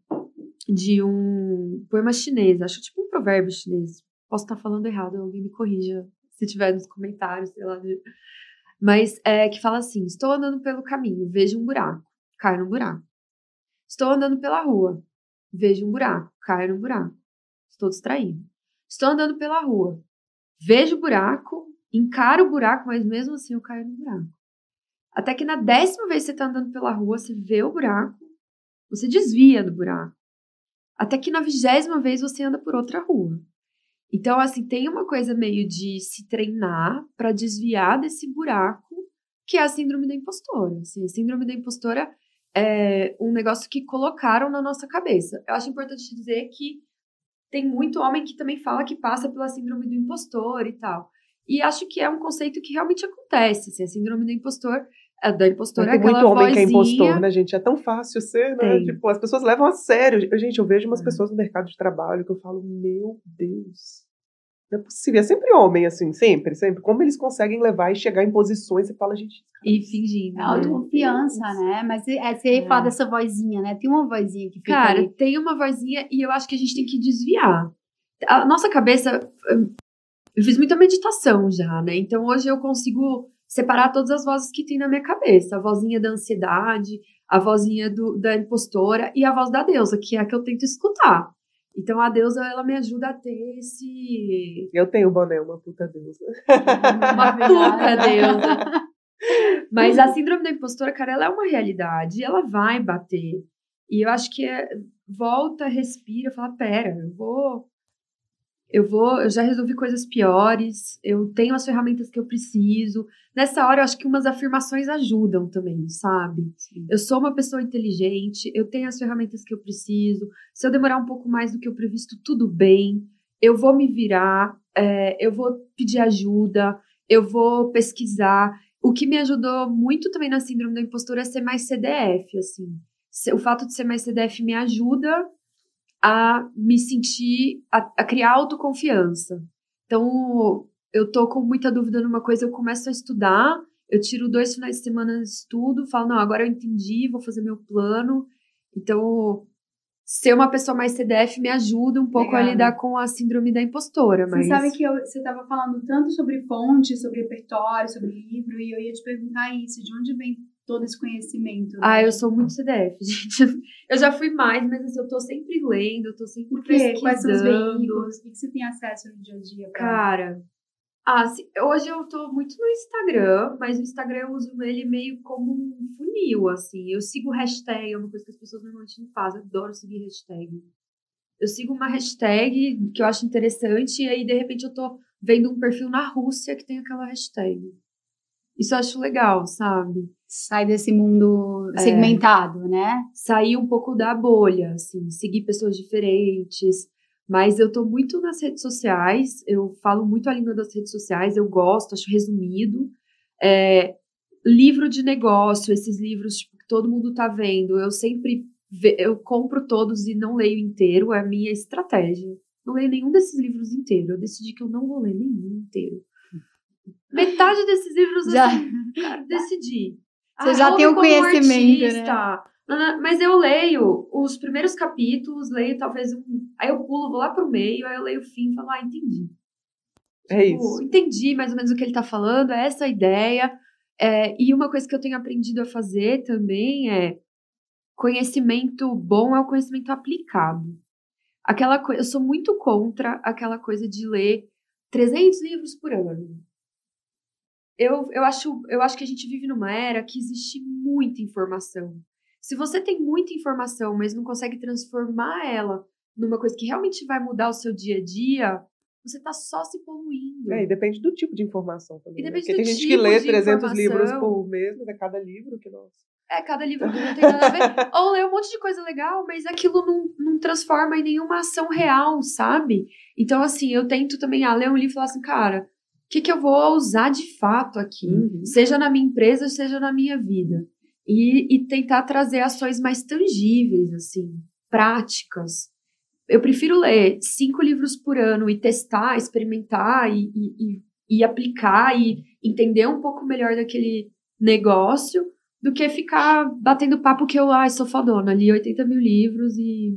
B: poema chinês, acho tipo um provérbio chinês. Posso estar falando errado, alguém me corrija se tiver nos comentários, sei lá. Mas que fala assim: estou andando pelo caminho, vejo um buraco, caio no buraco. Estou andando pela rua, vejo um buraco, caio no buraco. Estou distraído. Estou andando pela rua, vejo o buraco, encaro o buraco, mas mesmo assim eu caio no buraco. Até que na 10ª vez que você está andando pela rua, você vê o buraco, você desvia do buraco. Até que na 20ª vez você anda por outra rua. Então, assim, tem uma coisa meio de se treinar para desviar desse buraco, que é a síndrome da impostora. Assim, a síndrome da impostora é um negócio que colocaram na nossa cabeça. Eu acho importante dizer que tem muito homem que também fala que passa pela síndrome do impostor e tal. E acho que é um conceito que realmente acontece. Assim, a síndrome do impostor... da impostora,
C: tem muito homem
B: vozinha...
C: que é impostor, né, gente? É tão fácil ser, né? Tipo, as pessoas levam a sério. Gente, eu vejo umas pessoas no mercado de trabalho que eu falo, meu Deus, não é possível. É sempre homem, assim, sempre. Como eles conseguem levar e chegar em posições, você fala, gente...
B: E fingindo.
A: É autoconfiança, né? Mas você fala dessa vozinha, né? Tem uma vozinha que fica
B: Cara,
A: ali.
B: tem uma vozinha e eu acho que a gente tem que desviar. A nossa cabeça... Eu fiz muita meditação já, né? Então, hoje eu consigo separar todas as vozes que tem na minha cabeça. A vozinha da ansiedade, a vozinha da impostora e a voz da deusa, que é a que eu tento escutar. Então, a deusa, ela me ajuda a ter esse...
C: Eu tenho o boné, uma puta deusa.
B: Uma puta deusa. Mas a síndrome da impostora, cara, ela é uma realidade. Ela vai bater. E eu acho que volta, respira, fala, pera, eu já resolvi coisas piores, eu tenho as ferramentas que eu preciso. Nessa hora, eu acho que umas afirmações ajudam também, sabe? Sim. Eu sou uma pessoa inteligente, eu tenho as ferramentas que eu preciso. Se eu demorar um pouco mais do que o previsto, tudo bem. Eu vou me virar, eu vou pedir ajuda, eu vou pesquisar. O que me ajudou muito também na síndrome da impostora é ser mais CDF, assim. O fato de ser mais CDF me ajuda a me sentir, a criar autoconfiança. Então, eu tô com muita dúvida numa coisa, eu começo a estudar, eu tiro 2 finais de semana de estudo, falo, não, agora eu entendi, vou fazer meu plano. Então, ser uma pessoa mais CDF me ajuda um pouco a lidar com a síndrome da impostora. Mas...
A: Você sabe que você estava falando tanto sobre fonte, sobre repertório, sobre livro, e eu ia te perguntar isso, de onde vem todo esse conhecimento? Né?
B: Eu sou muito CDF, gente. Eu já fui mais, mas assim, eu tô sempre lendo, eu tô sempre pesquisando.
A: Quais são os veículos? O que você tem acesso no dia a dia?
B: Cara, hoje eu tô muito no Instagram, mas o Instagram eu uso ele meio como um funil, assim. Eu sigo hashtag, é uma coisa que as pessoas normalmente não fazem. Eu adoro seguir hashtag. Eu sigo uma hashtag que eu acho interessante e aí, de repente, eu tô vendo um perfil na Rússia que tem aquela hashtag. Isso eu acho legal, sabe?
A: Sai desse mundo segmentado, né?
B: Sair um pouco da bolha, assim, seguir pessoas diferentes. Mas eu tô muito nas redes sociais, eu falo muito a língua das redes sociais, eu gosto, acho resumido. Livro de negócio, esses livros tipo, que todo mundo tá vendo, eu compro todos e não leio inteiro, é a minha estratégia. Não leio nenhum desses livros inteiro, eu decidi que eu não vou ler nenhum inteiro. Metade desses livros, assim, cara, decidi.
A: Você já tem o conhecimento, né?
B: Mas eu leio os primeiros capítulos, leio talvez Aí eu pulo, vou lá pro meio, aí eu leio o fim e falo, entendi.
C: Isso.
B: Entendi mais ou menos o que ele tá falando, é essa a ideia. E uma coisa que eu tenho aprendido a fazer também é conhecimento bom é o conhecimento aplicado. Eu sou muito contra aquela coisa de ler 300 livros por ano. Eu acho que a gente vive numa era que existe muita informação. Se você tem muita informação, mas não consegue transformar ela numa coisa que realmente vai mudar o seu dia a dia, você tá só se poluindo.
C: E depende do tipo de informação também.
B: Porque
C: tem gente que lê 300 livros por mês, mas é cada livro que nós...
B: cada livro que não tem nada a ver. Ou lê um monte de coisa legal, mas aquilo não transforma em nenhuma ação real, sabe? Então, assim, eu tento também ler um livro e falar assim, cara, o que eu vou usar de fato aqui? Seja na minha empresa, seja na minha vida. E tentar trazer ações mais tangíveis, assim, práticas. Eu prefiro ler 5 livros por ano e testar, experimentar e aplicar e entender um pouco melhor daquele negócio do que ficar batendo papo que eu sou fodona, li 80 mil livros e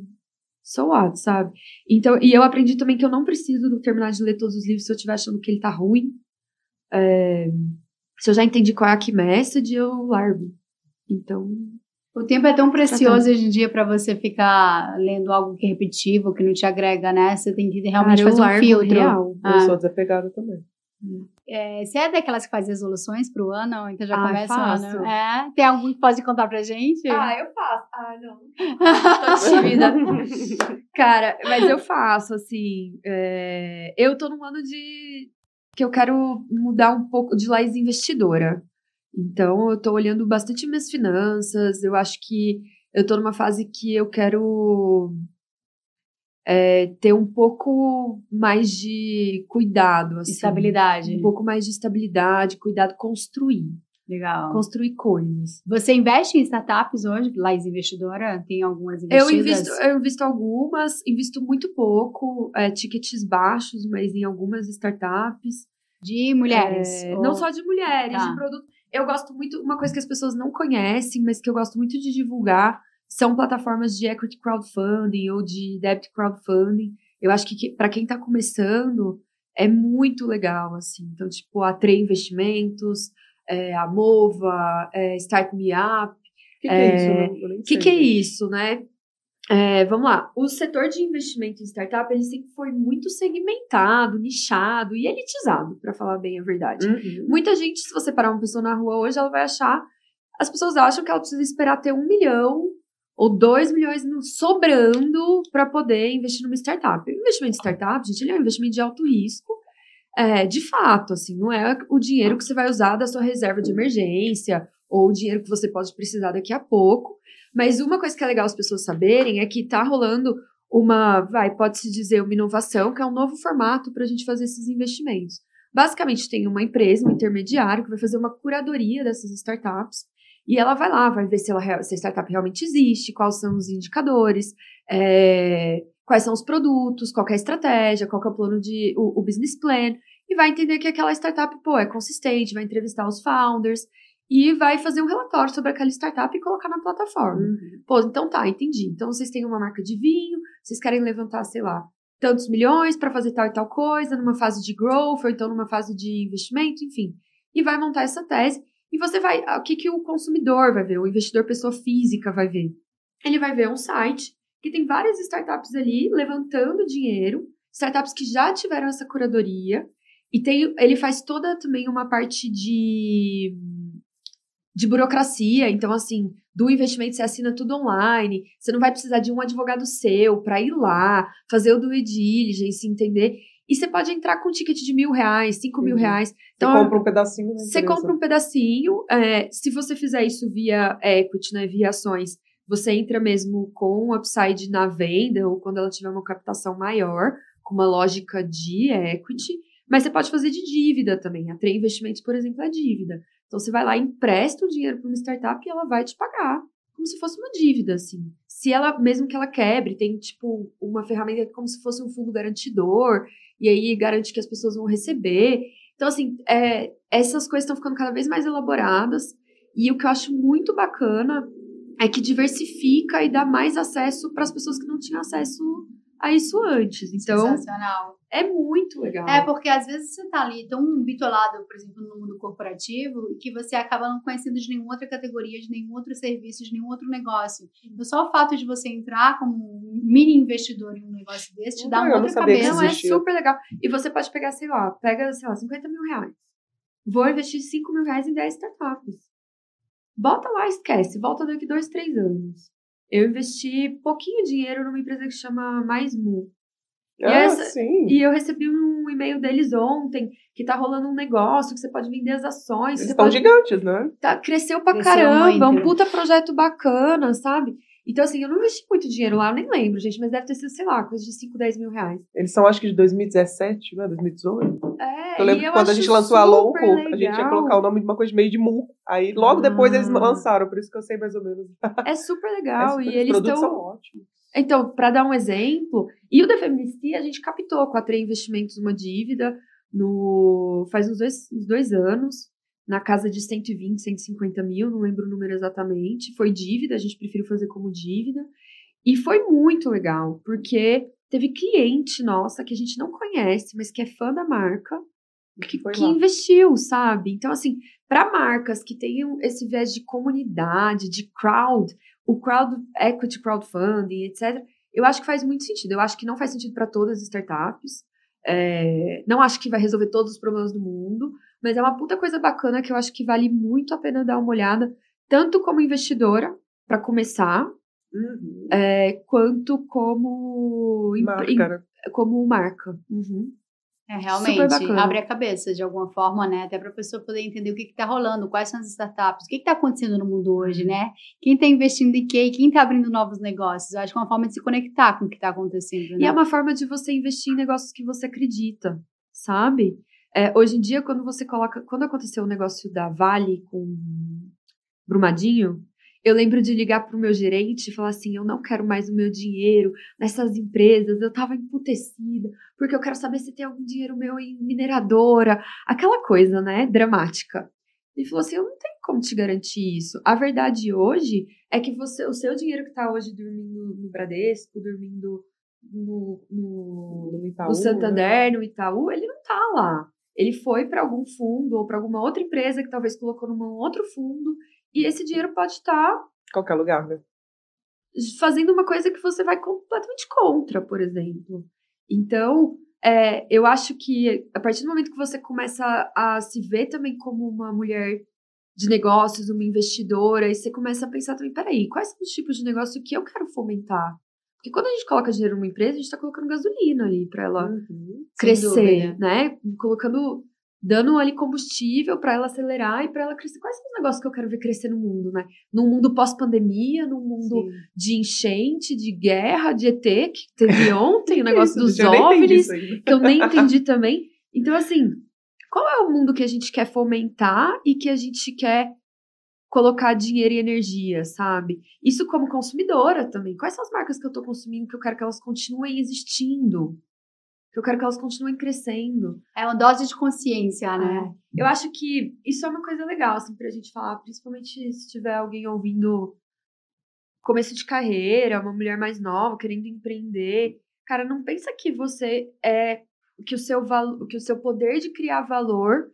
B: so what, sabe? Então, e eu aprendi também que eu não preciso terminar de ler todos os livros se eu estiver achando que ele tá ruim. Se eu já entendi qual é a key message, eu largo. Então...
A: O tempo é tão precioso hoje em dia para você ficar lendo algo que é repetitivo, que não te agrega, né? Você tem que realmente fazer um filtro.
C: Eu sou desapegada também.
A: Você é daquelas que faz resoluções pro ano? Então já começa o
B: faço.
A: ano? Tem algum que pode contar pra gente?
B: Eu faço. Não. Tô tímida. Cara, mas eu faço, assim... Eu tô num ano que eu quero mudar um pouco de lais investidora. Então, eu tô olhando bastante minhas finanças. Eu acho que eu tô numa fase que eu quero ter um pouco mais de cuidado, assim.
A: Estabilidade.
B: Um pouco mais de estabilidade, cuidado, construir.
A: Legal.
B: Construir coisas.
A: Você investe em startups hoje, Lais Investidora? Tem algumas investidas?
B: Eu invisto algumas, invisto muito pouco, tickets baixos, mas em algumas startups.
A: De mulheres?
B: Não só de mulheres, de produtos. Eu gosto muito, uma coisa que as pessoas não conhecem, mas que eu gosto muito de divulgar, são plataformas de equity crowdfunding ou de debt crowdfunding. Eu acho que para quem está começando, é muito legal, assim. Então, tipo, a Trey Investimentos, a Mova, Start Me Up.
C: O que é isso?
B: O que é isso, né? Vamos lá. O setor de investimento em startup, ele sempre foi muito segmentado, nichado e elitizado, para falar bem a verdade. Muita gente, se você parar uma pessoa na rua hoje, ela vai achar... As pessoas acham que ela precisa esperar ter 1 milhão ou 2 milhões sobrando para poder investir numa startup. O investimento em startup, gente, ele é um investimento de alto risco. De fato, assim, não é o dinheiro que você vai usar da sua reserva de emergência ou o dinheiro que você pode precisar daqui a pouco. Mas uma coisa que é legal as pessoas saberem é que tá rolando pode-se dizer uma inovação, que é um novo formato para a gente fazer esses investimentos. Basicamente, tem uma empresa, um intermediário, que vai fazer uma curadoria dessas startups, e ela vai lá, vai ver se a startup realmente existe, quais são os indicadores, quais são os produtos, qual é a estratégia, qual é o plano o business plan, e vai entender que aquela startup, é consistente, vai entrevistar os founders, e vai fazer um relatório sobre aquela startup e colocar na plataforma. Então tá, entendi. Então vocês têm uma marca de vinho, vocês querem levantar, sei lá, tantos milhões para fazer tal e tal coisa, numa fase de growth, ou então numa fase de investimento, enfim. E vai montar essa tese, e você vai... O que o consumidor vai ver, o investidor pessoa física vai ver? Ele vai ver um site que tem várias startups ali levantando dinheiro, startups que já tiveram essa curadoria, e ele faz toda também uma parte de burocracia, então assim, do investimento você assina tudo online, você não vai precisar de um advogado seu para ir lá, fazer o due diligence, entender, e você pode entrar com um ticket de R$1.000, R$5.000. Então,
C: você compra um pedacinho.
B: Você compra um pedacinho, se você fizer isso via equity, né, via ações, você entra mesmo com um upside na venda, ou quando ela tiver uma captação maior, com uma lógica de equity, mas você pode fazer de dívida também. A Trey Investimentos, por exemplo, é dívida. Então, você vai lá, empresta o dinheiro para uma startup e ela vai te pagar como se fosse uma dívida, assim. Se ela, mesmo que ela quebre, tem, tipo, uma ferramenta como se fosse um fundo garantidor, e aí garante que as pessoas vão receber. Então, assim, essas coisas estão ficando cada vez mais elaboradas, e o que eu acho muito bacana é que diversifica e dá mais acesso para as pessoas que não tinham acesso a isso antes. Então,
A: sensacional.
B: É muito legal.
A: Porque às vezes você tá ali tão bitolado, por exemplo, no mundo corporativo, que você acaba não conhecendo de nenhuma outra categoria, de nenhum outro serviço, de nenhum outro negócio. Então, só o fato de você entrar como um mini investidor em um negócio desse te dá uma outra cabeça.
B: Não, é super legal. E você pode pegar, sei lá, 50 mil reais. Vou investir 5 mil reais em 10 startups. Bota lá, esquece. Volta daqui 2, 3 anos. Eu investi pouquinho dinheiro numa empresa que chama MaisMu. E eu recebi um e-mail deles ontem, que tá rolando um negócio, que você pode vender as ações.
C: Eles estão gigantes, né?
B: Cresceu pra caramba, muito. Um puta projeto bacana, sabe? Então, assim, eu não investi muito dinheiro lá, eu nem lembro, gente, mas deve ter sido, sei lá, coisa de 5, 10 mil reais.
C: Eles são, acho que de 2017, não é? 2018?
B: Eu
C: lembro que quando a gente lançou a Louco, a gente ia colocar o nome de uma coisa meio de Mu. Aí, logo depois, eles lançaram, por isso que eu sei mais ou menos.
B: É super legal.
C: E eles produtos são ótimos.
B: Então, para dar um exemplo, e o The Feministia, a gente captou com a Três Investimentos uma dívida faz uns 2 anos, na casa de 120, 150 mil, não lembro o número exatamente. Foi dívida, a gente preferiu fazer como dívida. E foi muito legal, porque teve cliente nossa que a gente não conhece, mas que é fã da marca, que investiu, sabe? Então, assim, para marcas que tenham esse viés de comunidade, de o crowd equity, crowdfunding, etc., eu acho que faz muito sentido. Eu acho que não faz sentido para todas as startups. Não acho que vai resolver todos os problemas do mundo, mas é uma puta coisa bacana que eu acho que vale muito a pena dar uma olhada, tanto como investidora, para começar, quanto como marca. Uhum.
A: Realmente, abre a cabeça de alguma forma, né? Até para a pessoa poder entender o que está rolando, quais são as startups, o que está acontecendo no mundo hoje, né? Quem está investindo em quê? Quem está abrindo novos negócios? Eu acho que é uma forma de se conectar com o que está acontecendo, né?
B: E é uma forma de você investir em negócios que você acredita, sabe? Hoje em dia, quando aconteceu o negócio da Vale com Brumadinho, eu lembro de ligar pro meu gerente e falar assim, eu não quero mais o meu dinheiro nessas empresas, eu tava emputecida, porque eu quero saber se tem algum dinheiro meu em mineradora, aquela coisa, né, dramática. Ele falou assim, eu não tenho como te garantir isso. A verdade hoje é que o seu dinheiro que tá hoje dormindo no Bradesco, dormindo no
C: Itaú,
B: no Santander, no Itaú, ele não tá lá. Ele foi para algum fundo ou para alguma outra empresa que talvez colocou num outro fundo. E esse dinheiro pode estar...
C: qualquer lugar, né?
B: Fazendo uma coisa que você vai completamente contra, por exemplo. Então, eu acho que a partir do momento que você começa a se ver também como uma mulher de negócios, uma investidora, e você começa a pensar também, peraí, quais são os tipos de negócio que eu quero fomentar? Porque quando a gente coloca dinheiro numa empresa, a gente está colocando gasolina ali para ela crescer, né? Dando ali combustível para ela acelerar e para ela crescer. Quais são os negócios que eu quero ver crescer no mundo, né? Num mundo pós-pandemia, num mundo de enchente, de guerra, de ET, que teve ontem, o negócio dos OVNIs, que eu nem entendi também. Então, assim, qual é o mundo que a gente quer fomentar e que a gente quer colocar dinheiro e energia, sabe? Isso como consumidora também. Quais são as marcas que eu tô consumindo que eu quero que elas continuem existindo? Que eu quero que elas continuem crescendo.
A: É uma dose de consciência, né?
B: Eu acho que isso é uma coisa legal, assim, pra gente falar, principalmente se tiver alguém ouvindo começo de carreira, uma mulher mais nova, querendo empreender. Cara, não pensa que que o seu poder de criar valor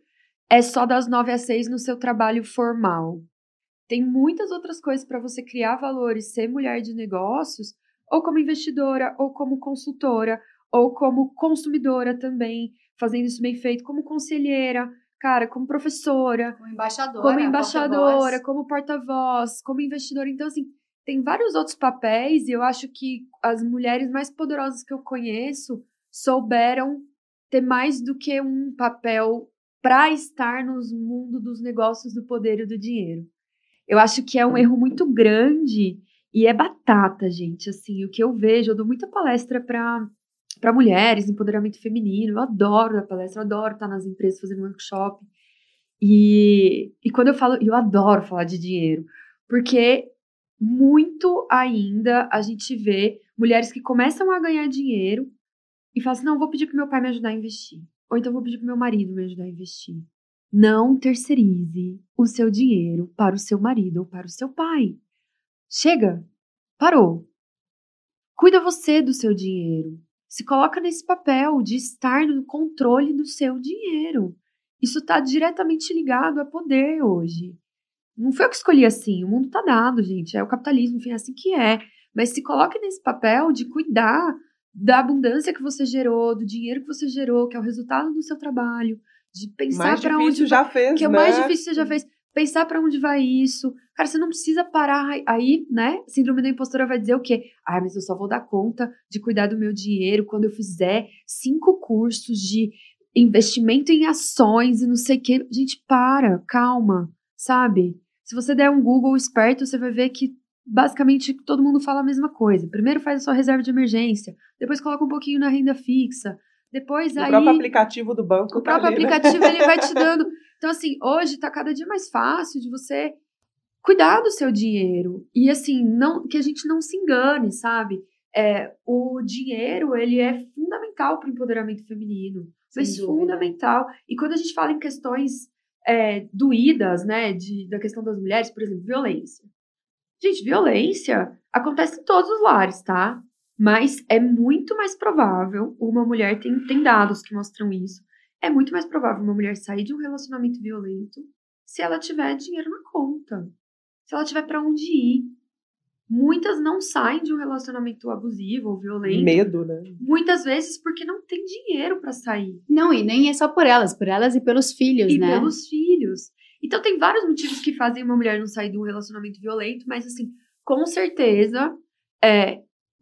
B: é só das 9 às 6 no seu trabalho formal. Tem muitas outras coisas para você criar valor e ser mulher de negócios, ou como investidora, ou como consultora, ou como consumidora também, fazendo isso bem feito, como conselheira, cara, como professora, como embaixadora, como porta-voz, como investidora. Então, assim, tem vários outros papéis e eu acho que as mulheres mais poderosas que eu conheço souberam ter mais do que um papel para estar no mundo dos negócios, do poder e do dinheiro. Eu acho que é um erro muito grande e é batata, gente. Assim, o que eu vejo, eu dou muita palestra para mulheres, empoderamento feminino. Eu adoro dar palestra, eu adoro estar nas empresas fazendo workshop. E quando eu falo, eu adoro falar de dinheiro, porque muito ainda a gente vê mulheres que começam a ganhar dinheiro e falam assim, não, vou pedir para meu pai me ajudar a investir. Ou então vou pedir para meu marido me ajudar a investir. Não terceirize o seu dinheiro para o seu marido ou para o seu pai. Chega, parou. Cuida você do seu dinheiro. Se coloca nesse papel de estar no controle do seu dinheiro. Isso está diretamente ligado a poder hoje. Não foi eu que escolhi assim, o mundo tá dado, gente. É o capitalismo, enfim, é assim que é. Mas se coloque nesse papel de cuidar da abundância que você gerou, do dinheiro que você gerou, que é o resultado do seu trabalho, de pensar para onde
C: já fez,
B: que é o mais difícil que você já fez, pensar para onde vai isso. Cara, você não precisa parar aí, né? Síndrome da impostora vai dizer o quê? Mas eu só vou dar conta de cuidar do meu dinheiro quando eu fizer 5 cursos de investimento em ações e não sei o quê. Gente, calma, sabe? Se você der um Google esperto, você vai ver que basicamente todo mundo fala a mesma coisa. Primeiro faz a sua reserva de emergência, depois coloca um pouquinho na renda fixa, depois
C: o próprio aplicativo do banco.
B: O próprio aplicativo, ele vai te dando. Então, assim, hoje tá cada dia mais fácil de você cuidar do seu dinheiro. E, assim, que a gente não se engane, sabe? O dinheiro, ele é fundamental para o empoderamento feminino. Mas fundamental. E quando a gente fala em questões doídas, né, da questão das mulheres, por exemplo, violência. Gente, violência acontece em todos os lares, tá? Mas é muito mais provável uma mulher, tem dados que mostram isso, é muito mais provável uma mulher sair de um relacionamento violento se ela tiver dinheiro na conta, se ela tiver pra onde ir. Muitas não saem de um relacionamento abusivo ou violento.
C: Medo, né?
B: Muitas vezes porque não tem dinheiro pra sair.
A: Não, e nem é só por elas e pelos filhos, né?
B: E pelos filhos. Então tem vários motivos que fazem uma mulher não sair de um relacionamento violento, mas assim, com certeza,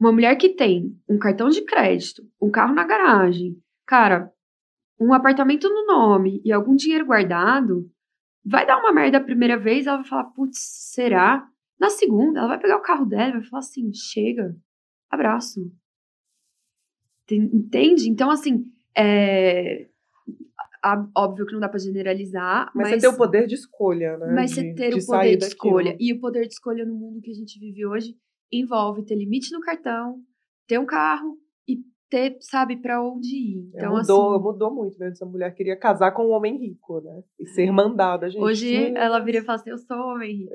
B: uma mulher que tem um cartão de crédito, um carro na garagem, cara, um apartamento no nome e algum dinheiro guardado, vai dar uma merda a primeira vez, ela vai falar, putz, será? Na segunda, ela vai pegar o carro dela e vai falar assim, chega, abraço. Entende? Então, assim, óbvio que não dá pra generalizar,
C: mas você tem o poder de escolha, né?
B: Mas você ter o poder de escolha. E o poder de escolha no mundo que a gente vive hoje envolve ter limite no cartão, ter um carro e ter, sabe, pra onde ir. Então,
C: mudou muito, né? Essa mulher queria casar com um homem rico, né? E ser mandada, gente.
B: Hoje ela vira e fala assim, eu sou homem rico.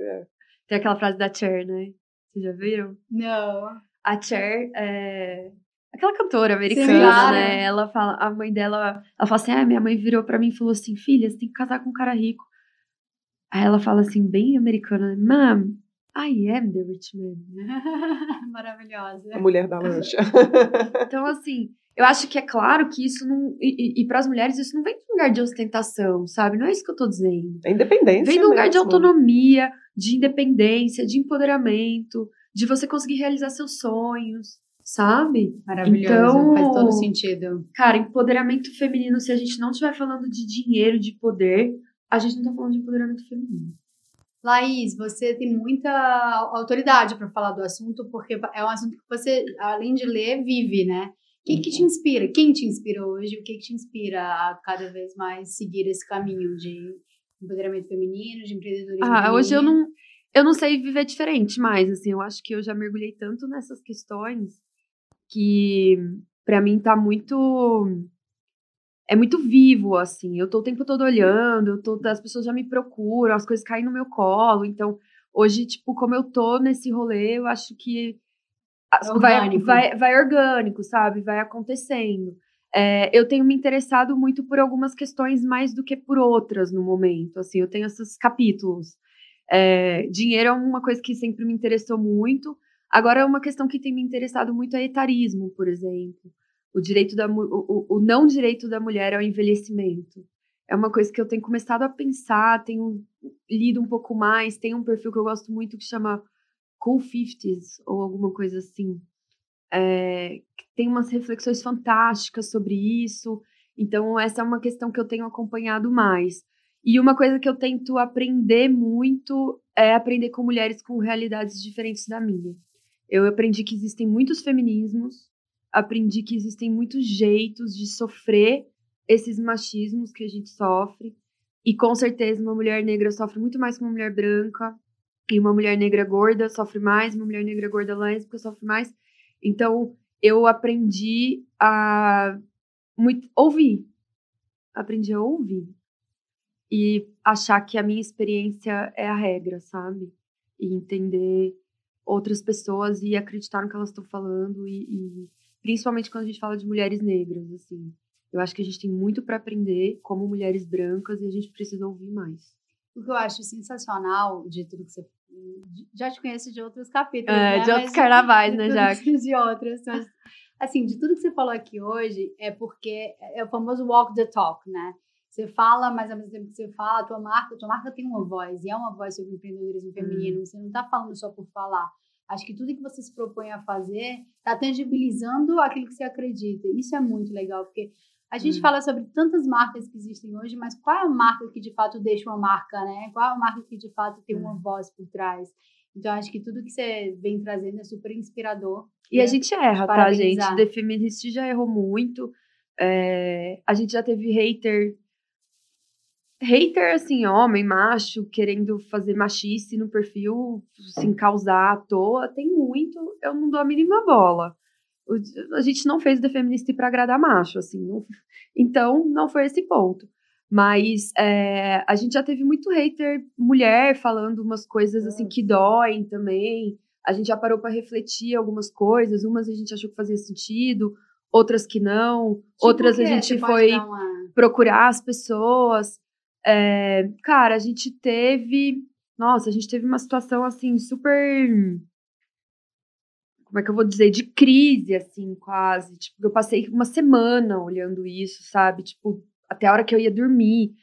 B: Tem aquela frase da Cher, né? Vocês já viram?
A: Não.
B: A Cher aquela cantora americana, né? Ela fala, a mãe dela, ela fala assim, minha mãe virou pra mim e falou assim, filha, você tem que casar com um cara rico. Aí ela fala assim, bem americana, Mom, I am the rich man.
A: Maravilhosa.
C: A mulher da lancha.
B: Então, assim, eu acho que é claro que isso não... E para as mulheres, isso não vem de um lugar de ostentação, sabe? Não é isso que eu tô dizendo.
C: É independência.
B: Vem de um lugar de autonomia, de independência, de empoderamento, de você conseguir realizar seus sonhos, sabe?
A: Maravilhoso,
B: então,
A: faz todo sentido.
B: Cara, empoderamento feminino, se a gente não estiver falando de dinheiro, de poder, a gente não tá falando de empoderamento feminino.
A: Laís, você tem muita autoridade para falar do assunto, porque é um assunto que você, além de ler, vive, né? O que te inspira? Quem te inspira hoje? O que te inspira a cada vez mais seguir esse caminho de empoderamento feminino, de empreendedorismo feminino?
B: Hoje eu não sei viver diferente mais, assim, eu acho que eu já mergulhei tanto nessas questões que pra mim tá muito vivo, assim, eu tô o tempo todo olhando, as pessoas já me procuram, as coisas caem no meu colo, então hoje, tipo, como eu tô nesse rolê, eu acho que vai orgânico, sabe, vai acontecendo. Eu tenho me interessado muito por algumas questões mais do que por outras no momento, assim, eu tenho esses capítulos. Dinheiro é uma coisa que sempre me interessou muito. Agora, uma questão que tem me interessado muito é etarismo, por exemplo. O não direito da mulher ao envelhecimento. É uma coisa que eu tenho começado a pensar, tenho lido um pouco mais, tem um perfil que eu gosto muito que chama Cool 50s, ou alguma coisa assim. Que tem umas reflexões fantásticas sobre isso. Então, essa é uma questão que eu tenho acompanhado mais. E uma coisa que eu tento aprender muito é aprender com mulheres com realidades diferentes da minha. Eu aprendi que existem muitos feminismos, aprendi que existem muitos jeitos de sofrer esses machismos que a gente sofre. E com certeza uma mulher negra sofre muito mais que uma mulher branca. E uma mulher negra gorda sofre mais, uma mulher negra gorda lésbica sofre mais. Então, eu aprendi a ouvir. Aprendi a ouvir. E achar que a minha experiência é a regra, sabe? E entender outras pessoas e acreditar no que elas estão falando e principalmente quando a gente fala de mulheres negras, assim. Eu acho que a gente tem muito para aprender como mulheres brancas e a gente precisa ouvir mais.
A: O que eu acho sensacional de tudo que você... Já te conheço de outros capítulos, né?
B: De outros carnavais, né, Jaque?
A: De outros. Mas, assim, de tudo que você falou aqui hoje, é porque é o famoso walk the talk, né? Você fala, mas ao mesmo tempo que você fala, tua marca tem uma voz, e é uma voz sobre empreendedorismo feminino. Você não está falando só por falar. Acho que tudo que você se propõe a fazer está tangibilizando aquilo que você acredita. Isso é muito legal, porque a gente fala sobre tantas marcas que existem hoje, mas qual é a marca que de fato deixa uma marca, né? Qual é a marca que de fato tem uma voz por trás? Então, acho que tudo que você vem trazendo é super inspirador.
B: E a gente erra, tá, gente? The Feminist já errou muito. A gente já teve hater, assim, homem, macho, querendo fazer machice no perfil, assim, causar à toa. Tem muito, eu não dou a mínima bola. A gente não fez o The Feminist pra agradar macho, assim. Então, não foi esse ponto. Mas a gente já teve muito hater mulher falando umas coisas, assim, que doem também. A gente já parou para refletir algumas coisas. Umas a gente achou que fazia sentido, outras que não. Tipo, outras a gente foi procurar as pessoas. Cara, a gente teve uma situação, assim, super... Como é que eu vou dizer? De crise, assim, quase. Tipo, eu passei uma semana olhando isso, sabe? Tipo, até a hora que eu ia dormir.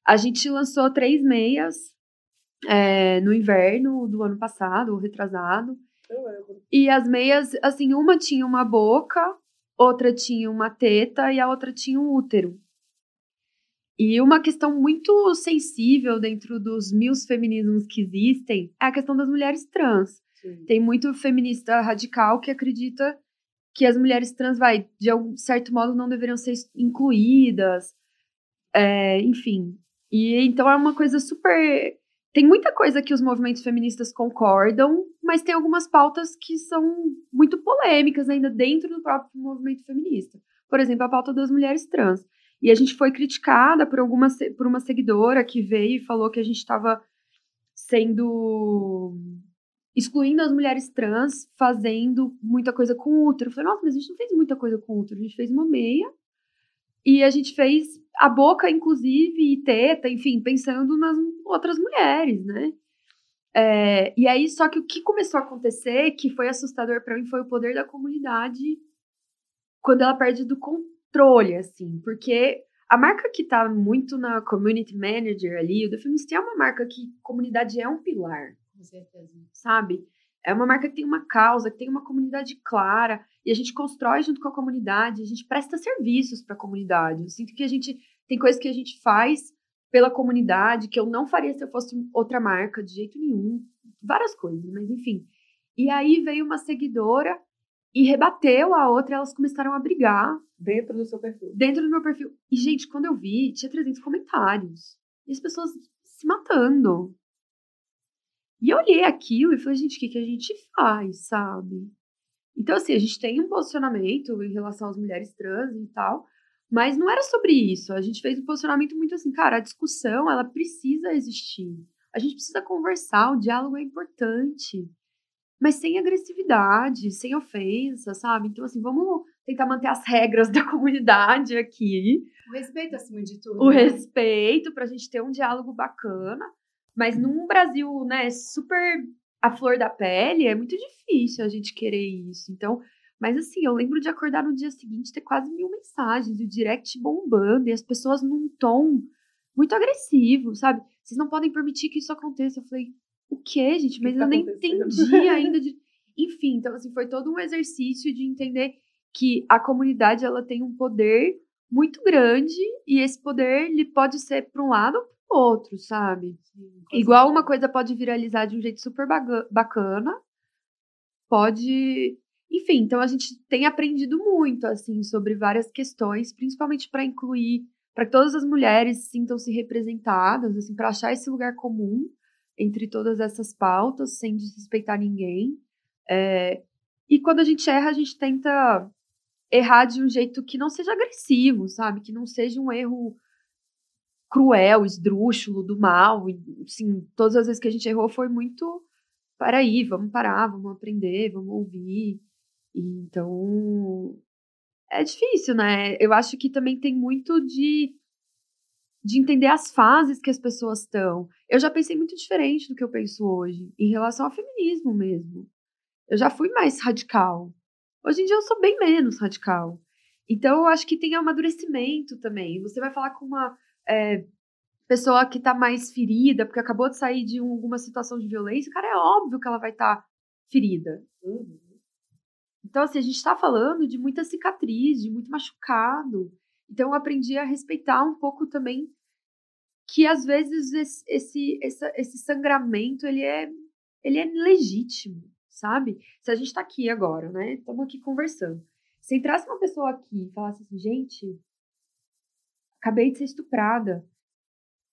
B: A gente lançou 3 meias no inverno do ano passado, ou retrasado. E as meias, assim, uma tinha uma boca, outra tinha uma teta e a outra tinha um útero. E uma questão muito sensível dentro dos 1000 feminismos que existem é a questão das mulheres trans. Sim. Tem muito feminista radical que acredita que as mulheres trans, de algum certo modo, não deveriam ser incluídas. Enfim. E então é uma coisa super... Tem muita coisa que os movimentos feministas concordam, mas tem algumas pautas que são muito polêmicas ainda dentro do próprio movimento feminista. Por exemplo, a pauta das mulheres trans. E a gente foi criticada por uma seguidora que veio e falou que a gente estava excluindo as mulheres trans, fazendo muita coisa com útero. Eu falei, nossa, mas a gente não fez muita coisa com útero. A gente fez uma meia e a gente fez a boca, inclusive, e teta, enfim, pensando nas outras mulheres, né? E aí, só que o que começou a acontecer, que foi assustador para mim, foi o poder da comunidade quando ela perde do controle, assim, porque a marca que tá muito na community manager ali, o The Feminist é uma marca que comunidade é um pilar.
A: Com certeza.
B: Sabe? É uma marca que tem uma causa, que tem uma comunidade clara, e a gente constrói junto com a comunidade, a gente presta serviços para a comunidade. Eu sinto que tem coisas que a gente faz pela comunidade que eu não faria se eu fosse outra marca, de jeito nenhum. Várias coisas, mas enfim. E aí veio uma seguidora e rebateu a outra, e elas começaram a brigar.
C: Dentro do seu perfil.
B: Dentro do meu perfil. E, gente, quando eu vi, tinha 300 comentários. E as pessoas se matando. E eu olhei aquilo e falei, gente, o que a gente faz, sabe? Então, assim, a gente tem um posicionamento em relação às mulheres trans e tal, mas não era sobre isso. A gente fez um posicionamento muito assim, cara, a discussão, ela precisa existir. A gente precisa conversar, o diálogo é importante. Mas sem agressividade, sem ofensa, sabe? Então, assim, vamos tentar manter as regras da comunidade aqui.
A: O respeito acima de tudo.
B: O respeito, pra gente ter um diálogo bacana. Mas num Brasil, né, super à flor da pele, é muito difícil a gente querer isso. Então, mas assim, eu lembro de acordar no dia seguinte, ter quase 1000 mensagens, o direct bombando, e as pessoas num tom muito agressivo, sabe? Vocês não podem permitir que isso aconteça. Eu falei, o quê, gente? Mas eu nem entendi ainda. Enfim, então assim, foi todo um exercício de entender que a comunidade, ela tem um poder muito grande, e esse poder, ele pode ser para um lado ou para o outro, sabe? Sim, igual uma coisa pode viralizar de um jeito super bacana, pode... Enfim, então a gente tem aprendido muito, assim, sobre várias questões, principalmente para incluir, para que todas as mulheres sintam-se representadas, assim, para achar esse lugar comum entre todas essas pautas, sem desrespeitar ninguém. E quando a gente erra, a gente tenta errar de um jeito que não seja agressivo, sabe? Que não seja um erro cruel, esdrúxulo, do mal. Assim, todas as vezes que a gente errou foi muito peraí, vamos parar, vamos aprender, vamos ouvir. Então, é difícil, né? Eu acho que também tem muito de entender as fases que as pessoas estão. Eu já pensei muito diferente do que eu penso hoje, em relação ao feminismo mesmo. Eu já fui mais radical. Hoje em dia eu sou bem menos radical. Então, eu acho que tem amadurecimento também. Você vai falar com uma pessoa que tá mais ferida, porque acabou de sair de alguma situação de violência, cara, é óbvio que ela vai estar ferida. Então, assim, a gente tá falando de muita cicatriz, de muito machucado. Então, eu aprendi a respeitar um pouco também que, às vezes, esse sangramento, ele é legítimo, sabe? Se a gente tá aqui agora, né? Estamos aqui conversando. Se entrasse uma pessoa aqui e falasse assim, gente, acabei de ser estuprada.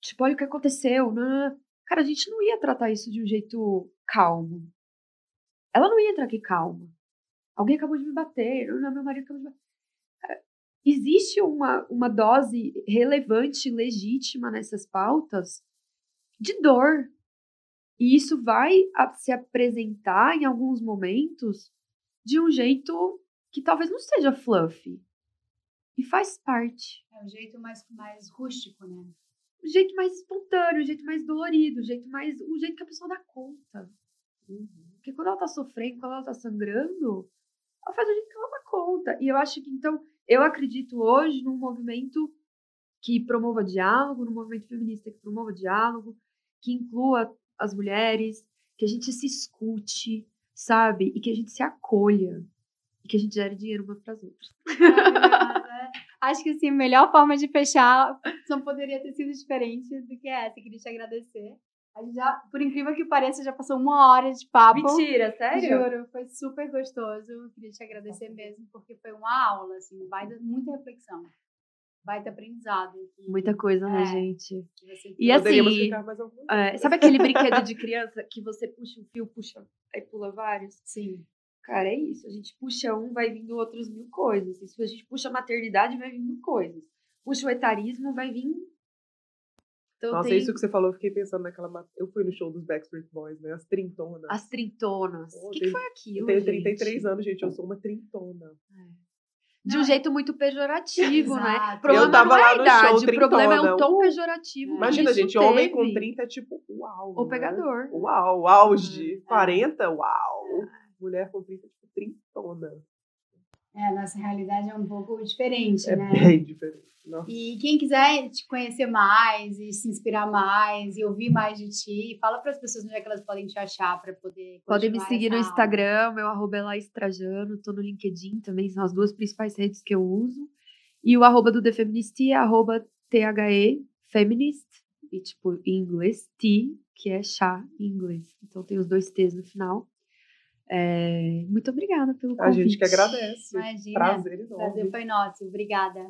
B: Tipo, olha o que aconteceu. Não. Cara, a gente não ia tratar isso de um jeito calmo. Ela não ia entrar aqui calma. Alguém acabou de me bater. Não, meu marido acabou de me bater. Cara, existe uma dose relevante, legítima nessas pautas de dor. E isso vai se apresentar em alguns momentos de um jeito que talvez não seja fluffy. E faz parte.
A: É um jeito mais rústico, né?
B: O jeito mais espontâneo, o jeito mais dolorido, o jeito que a pessoa dá conta. Porque quando ela tá sofrendo, quando ela tá sangrando, ela faz do jeito que ela dá conta. E eu acho que, então, eu acredito hoje num movimento que promova diálogo, num movimento feminista que promova diálogo, que inclua as mulheres, que a gente se escute, sabe? E que a gente se acolha. E que a gente gere dinheiro umas para as outras.
A: Acho que, assim, a melhor forma de fechar não poderia ter sido diferente do que essa. Queria te agradecer. A gente já, por incrível que pareça, já passou 1 hora de papo.
B: Mentira, sério?
A: Juro, foi super gostoso. Queria te agradecer mesmo, porque foi uma aula, assim, vai dar muita reflexão. Vai ter aprendizado.
B: Muita coisa, né, gente?
C: E assim,
B: sabe aquele brinquedo de criança que você puxa um fio, puxa, aí pula vários?
A: Sim.
B: Cara, é isso. A gente puxa vai vindo outras 1000 coisas. Se a gente puxa a maternidade, vai vindo coisas. Puxa o etarismo, vai vir...
C: Então, nossa, isso que você falou, eu fiquei pensando naquela... Eu fui no show dos Backstreet Boys, né? As trintonas.
B: As trintonas. O que foi aquilo,
C: Eu tenho 33 anos, gente. Eu sou uma trintona.
B: De um jeito muito pejorativo, né?
C: O problema não é a idade,
B: o problema é o tom pejorativo.
C: Imagina, gente, homem com 30 é tipo, uau.
B: O pegador.
C: Uau, o auge. 40, uau. Mulher com 30 é tipo trintona.
A: Nossa realidade é um pouco diferente, né?
C: É bem diferente. Nossa.
A: E quem quiser te conhecer mais e se inspirar mais e ouvir mais de ti, fala para as pessoas onde é que elas podem te achar para poder...
B: Podem me seguir no Instagram, meu @ é @laistrajano, tô no LinkedIn também, são as 2 principais redes que eu uso. E o @ do The Feministy é @THE Feminist, e tipo, em inglês, T, que é chá em inglês. Então tem os 2 T's no final. Muito obrigada pelo convite.
C: A gente que agradece.
A: Imagina.
C: Prazer enorme.
A: Prazer foi nosso. Obrigada.